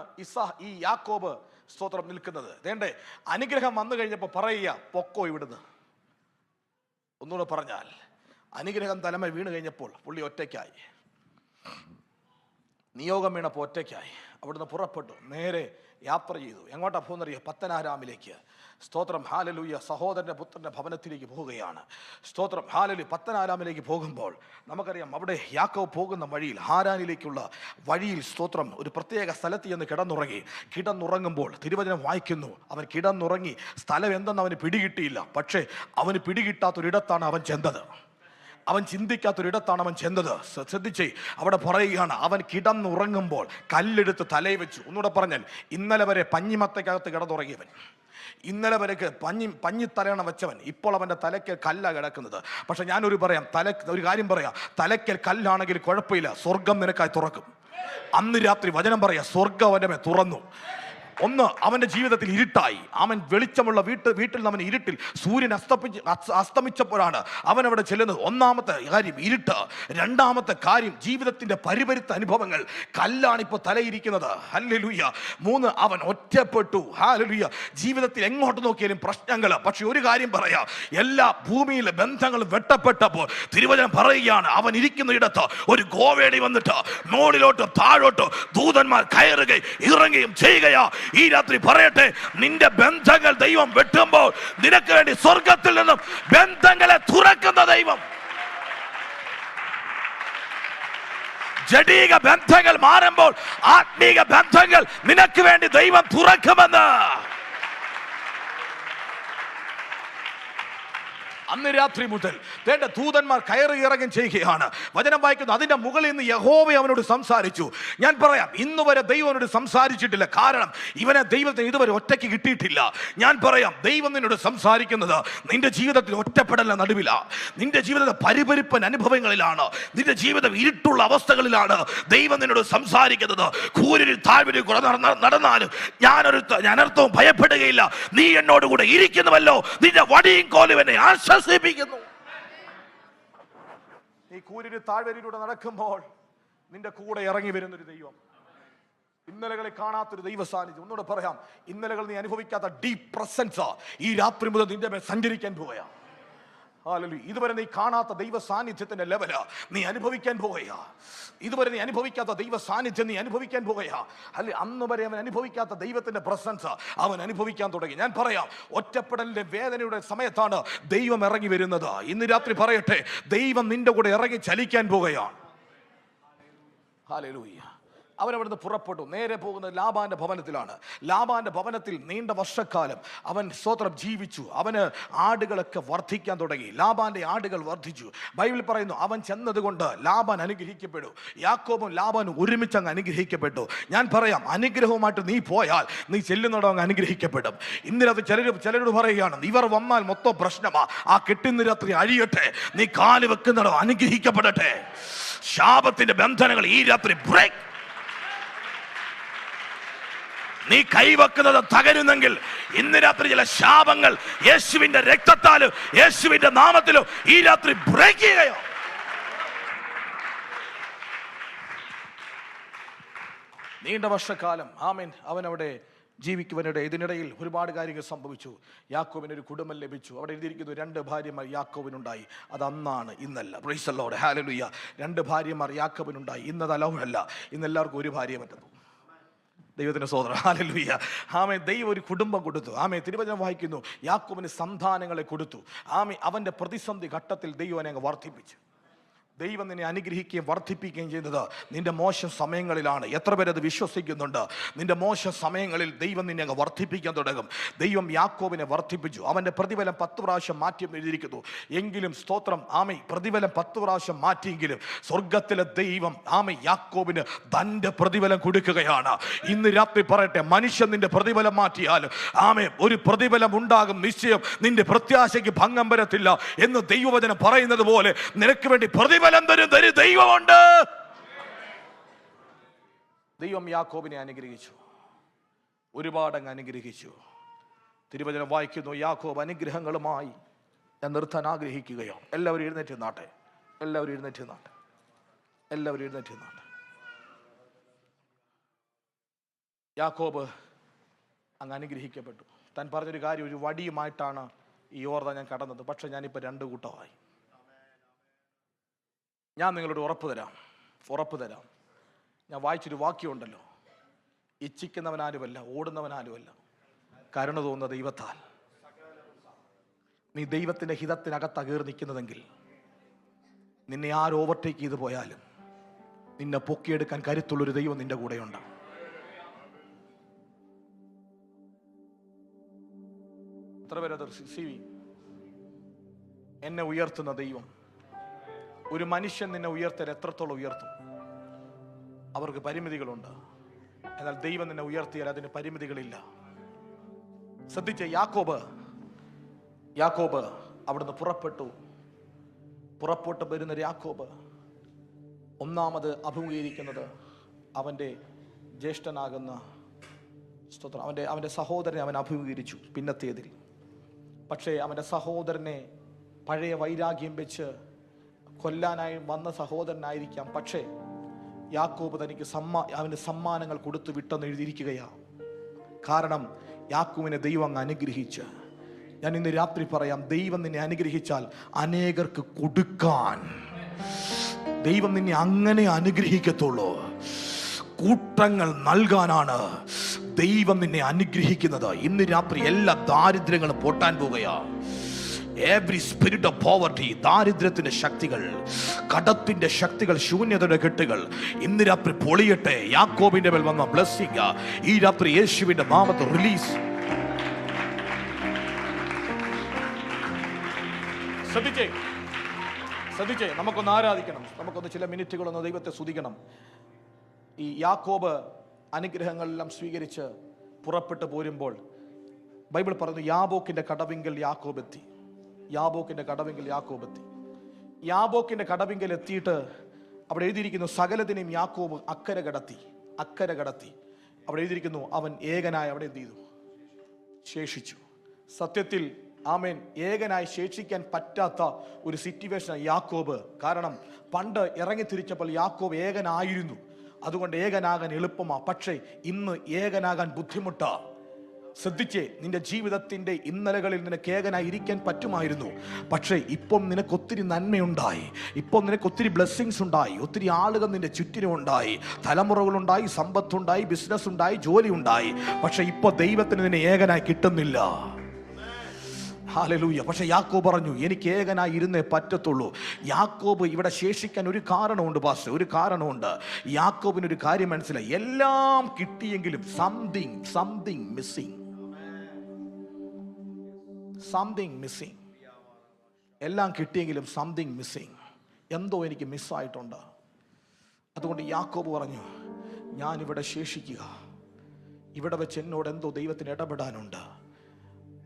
ഈ യാക്കോബ് സ്തോത്രം നിൽക്കുന്നത്. വേണ്ടേ, അനുഗ്രഹം വന്നു കഴിഞ്ഞപ്പോൾ പറയുക, പൊക്കോ ഇവിടുന്ന്. ഒന്നുകൂടെ പറഞ്ഞാൽ, അനുഗ്രഹം തലമേൽ വീണ് കഴിഞ്ഞപ്പോൾ പുള്ളി ഒറ്റയ്ക്കായി. നിയോഗം വീണപ്പോൾ ഒറ്റയ്ക്കായി. അവിടുന്ന് പുറപ്പെട്ടു, നേരെ യാത്ര ചെയ്തു. എങ്ങോട്ടാ പോകുന്നറിയോ? പത്തനാരാമിലേക്ക്. സ്തോത്രം, ഹാലലൂയ. സഹോദരൻ്റെ പുത്രൻ്റെ ഭവനത്തിലേക്ക് പോവുകയാണ്. സ്തോത്രം, ഹാലലു. പത്തനാരാമിലേക്ക് പോകുമ്പോൾ നമുക്കറിയാം, അവിടെ യാക്കോബ് പോകുന്ന വഴിയിൽ, ഹാരാനിലേക്കുള്ള വഴിയിൽ, സ്തോത്രം, ഒരു പ്രത്യേക സ്ഥലത്ത് ചെന്ന് കിടന്നുറങ്ങുമ്പോൾ തിരുവചനം വായിക്കുന്നു, അവൻ കിടന്നുറങ്ങി. സ്ഥലം എന്തെന്ന് അവന് പിടികിട്ടിയില്ല. പക്ഷേ അവന് പിടികിട്ടാത്തൊരിടത്താണ് അവൻ ചെന്നത്. അവൻ ചിന്തിക്കാത്തൊരിടത്താണ് അവൻ ചെന്നത്. ശ്രദ്ധിച്ചേ, അവിടെ പറയുകയാണ്, അവൻ കിടന്നുറങ്ങുമ്പോൾ കല്ലെടുത്ത് തലയിൽ വെച്ചു. ഒന്നുകൂടെ പറഞ്ഞാൽ, ഇന്നലെ വരെ പഞ്ഞിമത്തക്കകത്ത് കിടന്നുറങ്ങിയവൻ, ഇന്നലെ വരെക്ക് പഞ്ഞിത്തലയണ വെച്ചവൻ, ഇപ്പോൾ അവൻ്റെ തലയ്ക്കൽ കല്ല കിടക്കുന്നത്. പക്ഷെ ഞാനൊരു കാര്യം പറയാം, തലയ്ക്കൽ കല്ലാണെങ്കിൽ കുഴപ്പമില്ല, സ്വർഗം നിനക്കായി തുറക്കും. അന്ന് രാത്രി വചനം പറയാം, സ്വർഗം അവൻ്റെ മേൽ തുറന്നു. ഒന്ന്, അവൻ്റെ ജീവിതത്തിൽ ഇരുട്ടായി. അവൻ വെളിച്ചമുള്ള വീട്ടിൽ അവൻ ഇരുട്ടിൽ സൂര്യൻ അസ്തമിച്ചപ്പോഴാണ് അവൻ അവിടെ ചെല്ലുന്നത്. ഒന്നാമത്തെ കാര്യം ഇരുട്ട്. രണ്ടാമത്തെ കാര്യം ജീവിതത്തിന്റെ പരിപരുത്ത അനുഭവങ്ങൾ. കല്ലാണ് ഇപ്പോൾ തലയിരിക്കുന്നത്. ഹല്ലേലൂയ. 3, അവൻ ഒറ്റപ്പെട്ടു. ഹല്ലേലൂയ. ജീവിതത്തിൽ എങ്ങോട്ട് നോക്കിയാലും പ്രശ്നങ്ങൾ. പക്ഷെ ഒരു കാര്യം പറയാം, എല്ലാ ഭൂമിയിലെ ബന്ധങ്ങളും വെട്ടപ്പെട്ടപ്പോൾ തിരുവചനം പറയുകയാണ്, അവൻ ഇരിക്കുന്ന ഇടത്ത് ഒരു ഗോവേടി വന്നിട്ട് മോളിലോട്ട് താഴോട്ട് ദൂതന്മാർ കയറുകയും ഇറങ്ങുകയും ചെയ്യുകയാ. ഈ രാത്രി പറയട്ടെ, നിന്റെ ബന്ധങ്ങൾ ദൈവം വെട്ടുമ്പോൾ നിനക്ക് വേണ്ടി സ്വർഗത്തിൽ നിന്നും ബന്ധങ്ങളെ തുറക്കുന്ന ദൈവം. ജഡീക ബന്ധങ്ങൾ മാറുമ്പോൾ ആത്മീക ബന്ധങ്ങൾ നിനക്ക് വേണ്ടി ദൈവം തുറക്കുമെന്ന്. അന്ന് രാത്രി മുതൽ ദൂതന്മാർ കയറി ഇറങ്ങും ചെയ്യുകയാണ്. വചനം വായിക്കുന്നു, അതിന്റെ മുകളിൽ നിന്ന് യഹോവ അവനോട് സംസാരിച്ചു. ഞാൻ പറയാം, ഇന്ന് വരെ ദൈവം അവനോട് സംസാരിച്ചിട്ടില്ല. കാരണം ഇവനെ ദൈവത്തിന് ഇതുവരെ ഒറ്റയ്ക്ക് കിട്ടിയിട്ടില്ല. ഞാൻ പറയാം, ദൈവം നിന്നോട് സംസാരിക്കുന്നത് നിന്റെ ജീവിതത്തിൽ ഒറ്റപ്പെടലിന്റെ നടുവിലാണ്, നിന്റെ ജീവിതത്തിൽ പരിപരിപ്പൻ അനുഭവങ്ങളിലാണ്, നിന്റെ ജീവിതം ഇരുട്ടുള്ള അവസ്ഥകളിലാണ് ദൈവം നിന്നോട് സംസാരിക്കുന്നത്. കൂരിൽ താഴ്വരയിൽ കൂടെ നടന്നാലും അനർത്ഥവും ഭയപ്പെടുകയില്ല, നീ എന്നോട് കൂടെ ഇരിക്കുന്നുവല്ലോ, നിന്റെ വടിയും കോലും എന്നെ ആശ്വസിപ്പിക്കുന്നു. നീ കൂരിൽ താഴ്വരയിലൂടെ നടക്കുമ്പോൾ നിന്റെ കൂടെ ഇറങ്ങി വരുന്നൊരു ദൈവം, ഇന്നലകളെ കാണാത്തൊരു ദൈവ സാന്നിധ്യം. ഒന്നുകൂടെ പറയാം, ഇന്നലകൾ നീ അനുഭവിക്കാത്ത ഡീപ് പ്രസൻസ് ഈ രാത്രി മുതൽ നിന്റെ മേൽ സഞ്ചരിക്കാൻ പോവുകയാണ്. ഇതുവരെ നീ കാണാത്ത ദൈവ സാന്നിധ്യത്തിന്റെ ലെവല് നീ അനുഭവിക്കാൻ പോവുകയാ. ഇതുവരെ നീ അനുഭവിക്കാത്ത ദൈവ സാന്നിധ്യം നീ അനുഭവിക്കാൻ പോവുകയാ. അല്ലെ, അന്ന് വരെ അവൻ അനുഭവിക്കാത്ത ദൈവത്തിന്റെ പ്രസൻസ് അവൻ അനുഭവിക്കാൻ തുടങ്ങി. ഞാൻ പറയാം, ഒറ്റപ്പെടലിന്റെ വേദനയുടെ സമയത്താണ് ദൈവം ഇറങ്ങി വരുന്നത്. ഇന്ന് രാത്രി പറയട്ടെ, ദൈവം നിന്റെ കൂടെ ഇറങ്ങി ചലിക്കാൻ പോവുകയാണ്. ഹല്ലേലൂയ. അവനവിടുന്ന് പുറപ്പെട്ടു, നേരെ പോകുന്നത് ലാബാന്റെ ഭവനത്തിലാണ്. ലാബാന്റെ ഭവനത്തിൽ നീണ്ട വർഷക്കാലം അവൻ സ്തോത്രം ജീവിച്ചു. അവന് ആടുകളൊക്കെ വർദ്ധിക്കാൻ തുടങ്ങി. ലാബാന്റെ ആടുകൾ വർദ്ധിച്ചു. ബൈബിൾ പറയുന്നു, അവൻ ചെന്നതുകൊണ്ട് ലാബാൻ അനുഗ്രഹിക്കപ്പെട്ടു. യാക്കോബും ലാബാനും ഒരുമിച്ച് അങ്ങ് അനുഗ്രഹിക്കപ്പെട്ടു. ഞാൻ പറയാം, അനുഗ്രഹവുമായിട്ട് നീ പോയാൽ നീ ചെല്ലുന്നിടം അങ്ങ് അനുഗ്രഹിക്കപ്പെടും. ഇന്നിരത്ത് ചിലരോട് പറയുകയാണ്, ഇവർ വന്നാൽ മൊത്തം പ്രശ്നമാ, ആ കെട്ടുന്ന രാത്രി അഴിയട്ടെ, നീ കാല് വെക്കുന്നിടം അനുഗ്രഹിക്കപ്പെടട്ടെ. ശാപത്തിന്റെ ബന്ധനങ്ങൾ ഈ രാത്രി ബ്രേക്ക്. നീ കൈവെക്കുന്നത് തകരുന്നെങ്കിൽ ഇന്ന് രാത്രി ചില ശാപങ്ങൾ യേശുവിന്റെ രക്തത്താലും യേശുവിന്റെ നാമത്തിലും ഈ രാത്രി ബ്രേക്ക് ചെയ്യുകയോ. നീണ്ട വർഷക്കാലം ആമേൻ അവനവിടെ ജീവിക്കുവാനിടെ ഇതിനിടയിൽ ഒരുപാട് കാര്യങ്ങൾ സംഭവിച്ചു. യാക്കോബിന് ഒരു കുടുംബം ലഭിച്ചു. അവിടെ എഴുതിയിരിക്കുന്നു, 2 ഭാര്യമാർ യാക്കോബിനുണ്ടായി. അത് അന്നാണ്, ഇന്നല്ല. Price the lord, hallelujah. 2 ഭാര്യമാർ യാക്കോബിനുണ്ടായി. ഇന്നത് അലൗഹല്ല. ഇന്ന് എല്ലാവർക്കും ഒരു ഭാര്യയെ പറ്റുന്നു. ദൈവത്തിന്റെ സോദരൻ, ഹല്ലേലൂയ. ആമേൻ. ദൈവം ഒരു കുടുംബം കൊടുത്തു. ആമേൻ. തിരുവചനം വായിക്കുന്നു, യാക്കോബിന് സന്താനങ്ങളെ കൊടുത്തു. ആമേൻ. അവന്റെ പ്രതിസന്ധി ഘട്ടത്തിൽ ദൈവം അവനെ വർദ്ധിപ്പിച്ചു. ദൈവം നിന്നെ അനുഗ്രഹിക്കുകയും വർദ്ധിപ്പിക്കുകയും ചെയ്യുന്നത് നിന്റെ മോശം സമയങ്ങളിലാണ്. എത്ര പേരത് വിശ്വസിക്കുന്നുണ്ട്? നിന്റെ മോശം സമയങ്ങളിൽ ദൈവം നിന്നെ അങ്ങ് വർദ്ധിപ്പിക്കാൻ തുടങ്ങും. ദൈവം യാക്കോബിനെ വർദ്ധിപ്പിച്ചു. അവന്റെ പ്രതിഫലം 10 പ്രാവശ്യം മാറ്റി എഴുതിയിരിക്കുന്നു. എങ്കിലും സ്തോത്രം, ആമേ, പ്രതിഫലം 10 പ്രാവശ്യം മാറ്റിയെങ്കിലും സ്വർഗത്തിലെ ദൈവം ആമേ യാക്കോബിന് തന്റെ പ്രതിഫലം കൊടുക്കുകയാണ്. ഇന്ന് രാത്രി പറയട്ടെ, മനുഷ്യൻ നിന്റെ പ്രതിഫലം മാറ്റിയാലും ആമേ ഒരു പ്രതിഫലം ഉണ്ടാകും നിശ്ചയം. നിന്റെ പ്രത്യാശയ്ക്ക് ഭംഗം വരത്തില്ല എന്ന് ദൈവവചനം പറയുന്നത് പോലെ നിനക്ക് വേണ്ടി പ്രതിഫലം തരും ദൈവമുണ്ട്. ദൈവം യാക്കോബിനെ അനുഗ്രഹിച്ചു, ഒരുപാടങ്ങ് അനുഗ്രഹിച്ചു. തിരുവചനം വായിക്കുന്നു, യാക്കോബ് അനുഗ്രഹങ്ങളുമായി ഞാൻ നിർത്താൻ ആഗ്രഹിക്കുകയോ. എല്ലാവരും എഴുന്നേറ്റ് നാട്ടെ, എല്ലാവരും എഴുന്നേറ്റ് നാട്ടെ, എല്ലാവരും എഴുന്നേറ്റ് നാട്ടെ. യാക്കോബ് അങ്ങ് അനുഗ്രഹിക്കപ്പെട്ടു. താൻ പറഞ്ഞൊരു കാര്യം, ഒരു വടിയുമായിട്ടാണ് ഈ യോർദാൻ ഞാൻ കടന്നത്. പക്ഷെ ഞാനിപ്പോൾ 2 കൂട്ടമായി. ഞാൻ നിങ്ങളോട് ഉറപ്പ് തരാം. ഞാൻ വായിച്ചൊരു വാക്യമുണ്ടല്ലോ, ഇച്ഛിക്കുന്നവനാലുമല്ല, ഓടുന്നവനാലുമല്ല, കരുണ തോന്നുന്ന ദൈവത്താൽ. നീ ദൈവത്തിന്റെ ഹിതത്തിനകത്ത് കയറി നിൽക്കുന്നതെങ്കിൽ നിന്നെ ആര് ഓവർടേക്ക് ചെയ്ത് പോയാലും നിന്നെ പൊക്കിയെടുക്കാൻ കരുത്തുള്ളൊരു ദൈവം നിന്റെ കൂടെയുണ്ട്. എത്ര പേരത് റിസീവ് ചെയ്യും? എന്നെ ഉയർത്തുന്ന ദൈവം. ഒരു മനുഷ്യൻ നിന്നെ ഉയർത്താൻ എത്രത്തോളം ഉയർത്തും? അവർക്ക് പരിമിതികളുണ്ട്. എന്നാൽ ദൈവം നിന്നെ ഉയർത്തിയാൽ അതിന് പരിമിതികളില്ല. ശ്രദ്ധിച്ച യാക്കോബ് അവിടുന്ന് പുറപ്പെട്ടു വരുന്ന യാക്കോബ് ഒന്നാമത് അഭിമുഖീകരിക്കുന്നത് അവൻ്റെ ജ്യേഷ്ഠനാകുന്ന സ്തോത്രം, അവൻ്റെ സഹോദരനെ അവൻ അഭിമുഖീകരിച്ചു പിന്നത്തേതിൽ. പക്ഷേ അവൻ്റെ സഹോദരനെ പഴയ വൈരാഗ്യം വെച്ച് കൊല്ലാനായി വന്ന സഹോദരനായിരിക്കാം. പക്ഷേ യാക്കോബ് തനിക്ക് അവന് സമ്മാനങ്ങൾ കൊടുത്തു വിട്ടെന്ന് എഴുതിയിരിക്കുകയാണ്. കാരണം യാക്കോബിനെ ദൈവം അങ്ങ് അനുഗ്രഹിച്ച്. ഞാൻ ഇന്ന് രാത്രി പറയാം, ദൈവം നിന്നെ അനുഗ്രഹിച്ചാൽ അനേകർക്ക് കൊടുക്കാൻ ദൈവം നിന്നെ അങ്ങനെ അനുഗ്രഹിക്കത്തുള്ളൂ. കൂട്ടങ്ങൾ നൽകാനാണ് ദൈവം നിന്നെ അനുഗ്രഹിക്കുന്നത്. ഇന്ന് രാത്രി എല്ലാ ദാരിദ്ര്യങ്ങളും പൊട്ടാൻ പോകുകയാ. എവറി സ്പിരിറ്റ് ഓഫ് പോവർട്ടി, ദാരിദ്ര്യത്തിന്റെ ശക്തികൾ, കടത്തിന്റെ ശക്തികൾ, ശൂന്യതയുടെ കെട്ടുകൾ ഇന്ന് രാത്രി പൊളിയട്ടെ. യാക്കോബിന്റെ മേൽ വന്ന ബ്ലെസ്സിംഗ് ഈ രാത്രി യേശുവിന്റെ നാമത്തിൽ റിലീസ്. ശ്രദ്ധിച്ചേ, നമുക്കൊന്ന് ആരാധിക്കണം. നമുക്കൊന്ന് ചില മിനിറ്റുകളൊന്ന് ദൈവത്തെ സ്തുതിക്കണം. ഈ യാക്കോബ് അനുഗ്രഹങ്ങളെല്ലാം സ്വീകരിച്ച് പുറപ്പെട്ടു പോരുമ്പോൾ ബൈബിൾ പറയുന്നു, യാബോക്കിന്റെ കടവിങ്കൽ യാക്കോബ് എത്തി. യാബോക്കിന്റെ കടവിങ്കൽ എത്തിയിട്ട് അവിടെ എഴുതിയിരിക്കുന്നു, സകലതിനെയും യാക്കോബ് അക്കരെ കടത്തി. അവിടെ എഴുതിയിരിക്കുന്നു, അവൻ ഏകനായി അവിടെ എന്ത് ചെയ്തു? ശേഷിച്ചു. സത്യത്തിൽ ആമേൻ, ഏകനായി ശേഷിക്കാൻ പറ്റാത്ത ഒരു സിറ്റുവേഷനാണ് യാക്കോബ്. കാരണം പണ്ട് ഇറങ്ങിത്തിരിച്ചപ്പോൾ യാക്കോബ് ഏകനായിരുന്നു. അതുകൊണ്ട് ഏകനാകാൻ എളുപ്പമാ. പക്ഷേ ഇന്ന് ഏകനാകാൻ ബുദ്ധിമുട്ടാ. ശ്രദ്ധിച്ചേ, നിന്റെ ജീവിതത്തിന്റെ ഇന്നലകളിൽ നിനക്ക് ഏകനായി ഇരിക്കാൻ പറ്റുമായിരുന്നു. പക്ഷേ ഇപ്പം നിനക്ക് ഒത്തിരി നന്മയുണ്ടായി, ഇപ്പം നിനക്ക് ഒത്തിരി ബ്ലെസ്സിങ്സ് ഉണ്ടായി, ഒത്തിരി ആളുകൾ നിന്റെ ചുറ്റിനും ഉണ്ടായി, തലമുറകളുണ്ടായി, സമ്പത്തുണ്ടായി, ബിസിനസ് ഉണ്ടായി, ജോലി ഉണ്ടായി. പക്ഷെ ഇപ്പൊ ദൈവത്തിന് നിന്നെ ഏകനായി കിട്ടുന്നില്ല. ഹല്ലേലൂയ. പക്ഷെ യാക്കോബ് പറഞ്ഞു, എനിക്ക് ഏകനായി ഇരുന്നേ പറ്റത്തുള്ളൂ. യാക്കോബ് ഇവിടെ ശേഷിക്കാൻ ഒരു കാരണമുണ്ട് പാസ്റ്റർ, ഒരു കാരണമുണ്ട്. യാക്കോബിന് ഒരു കാര്യം മനസ്സിലായി, എല്ലാം കിട്ടിയെങ്കിലും സംതിങ് മിസ്സിങ്. എല്ലാം കിട്ടിയെങ്കിലും സംതിങ് മിസ്സിങ്, എന്തോ എനിക്ക് മിസ്സായിട്ടുണ്ട്. അതുകൊണ്ട് യാക്കോബ് പറഞ്ഞു, ഞാനിവിടെ ശേഷിക്കുക, ഇവിടെ വെച്ച് എന്നോട് എന്തോ ദൈവത്തിന് ഇടപെടാനുണ്ട്.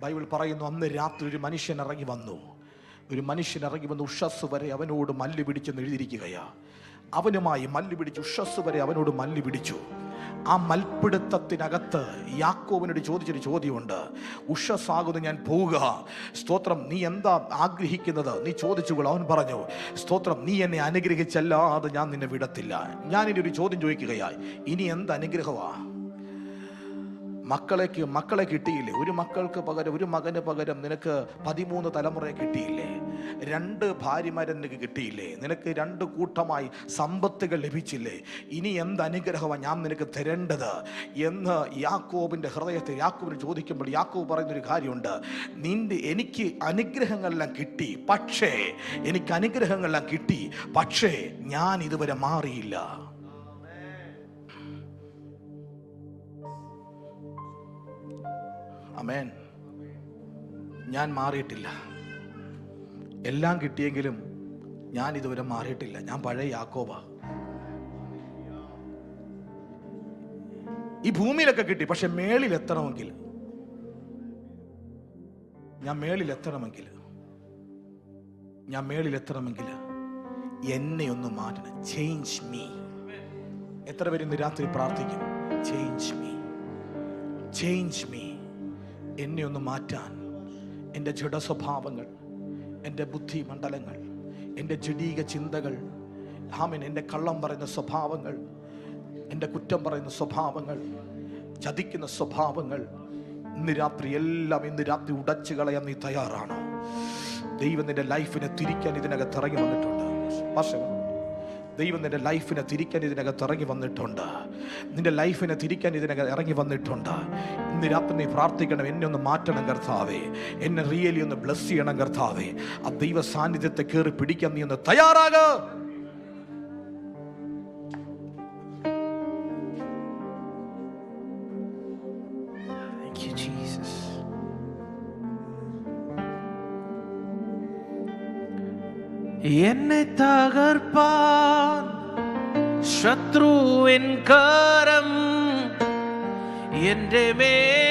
ബൈബിൾ പറയുന്നു, അന്ന് രാത്രി ഒരു മനുഷ്യൻ ഇറങ്ങി വന്നു. ഉഷസ് വരെ അവനോട് മല്ല് പിടിച്ചെന്ന് എഴുതിയിരിക്കുകയാ. അവനുമായി മല്ല് പിടിച്ചു, ഉഷസ് വരെ അവനോട് മല്ല് പിടിച്ചു. ആ മൽപ്പിടുത്തത്തിനകത്ത് യാക്കോബിനോട് ചോദിച്ചൊരു ചോദ്യമുണ്ട്, ഉഷസ്സാകുന്നു ഞാൻ പോവുക, സ്തോത്രം നീ എന്താ ആഗ്രഹിക്കുന്നത് നീ ചോദിച്ചുകൊള്ളു. അവൻ പറഞ്ഞു, സ്തോത്രം നീ എന്നെ അനുഗ്രഹിച്ചല്ലാതെ ഞാൻ നിന്നെ വിടത്തില്ല. ഞാനിനി ഒരു ചോദ്യം ചോദിക്കുകയായി, ഇനി എന്ത് അനുഗ്രഹമാ? മക്കളെ കിട്ടിയില്ലേ? ഒരു മകന് പകരം നിനക്ക് 13 തലമുറയെ കിട്ടിയില്ലേ? 2 ഭാര്യമാരെ നിനക്ക് കിട്ടിയില്ലേ? നിനക്ക് 2 കൂട്ടമായി സമ്പത്തുകൾ ലഭിച്ചില്ലേ? ഇനി എന്ത് അനുഗ്രഹമാണ് ഞാൻ നിനക്ക് തരേണ്ടത് എന്ന് യാക്കോബിന്റെ ഹൃദയത്തെ യാക്കോബിന് ചോദിക്കുമ്പോൾ യാക്കോബ് പറയുന്നൊരു കാര്യമുണ്ട്, എനിക്ക് അനുഗ്രഹങ്ങളെല്ലാം കിട്ടി, പക്ഷേ ഞാൻ ഇതുവരെ മാറിയില്ല. ആമേൻ. ഞാൻ മാറിയിട്ടില്ല. എല്ലാം കിട്ടിയെങ്കിലും ഞാൻ ഇതുവരെ മാറിയിട്ടില്ല. ഞാൻ പഴയ യാക്കോബാ. ഈ ഭൂമിയിലൊക്കെ കിട്ടി, പക്ഷെ മേളിലെത്തണമെങ്കിൽ എന്നെ ഒന്ന് മാറ്റണം. Change me. എത്ര പേര് ഇന്ന് രാത്രി പ്രാർത്ഥിക്കും, ചേഞ്ച് മീ, എന്നെ ഒന്ന് മാറ്റാൻ. എൻ്റെ ജഡസ്വഭാവങ്ങൾ, എൻ്റെ ബുദ്ധിമണ്ഡലങ്ങൾ, എൻ്റെ ജഡീക ചിന്തകൾ, എൻ്റെ കള്ളം പറയുന്ന സ്വഭാവങ്ങൾ, എൻ്റെ കുറ്റം പറയുന്ന സ്വഭാവങ്ങൾ, ചതിക്കുന്ന സ്വഭാവങ്ങൾ, ഇന്ന് രാത്രി ഉടച്ചു കളയാൻ നീ തയ്യാറാണോ? ദൈവം നിന്റെ ലൈഫിനെ തിരിക്കാൻ ഇതിനകത്ത് ഇറങ്ങി വന്നിട്ടുണ്ട്. പക്ഷേ ദൈവം നിന്റെ ലൈഫിനെ തിരിക്കാൻ ഇതിനകത്ത് ഇറങ്ങി വന്നിട്ടുണ്ട്. നിന്റെ ലൈഫിനെ തിരിക്കാൻ ഇതിനകത്ത് ഇറങ്ങി വന്നിട്ടുണ്ട്. ഇന്ന് രാത്രി നീ പ്രാർത്ഥിക്കണം, എന്നെ ഒന്ന് മാറ്റണം കർത്താവേ, എന്നെ റിയലി ഒന്ന് ബ്ലസ് ചെയ്യണം കർത്താവേ. ആ ദൈവ സാന്നിധ്യത്തെ കയറി പിടിക്കാൻ നീ ഒന്ന് തയ്യാറാക. എന്നെ തകർപ്പാൻ ശത്രുവിൻ കരം എൻ്റെ മേൽ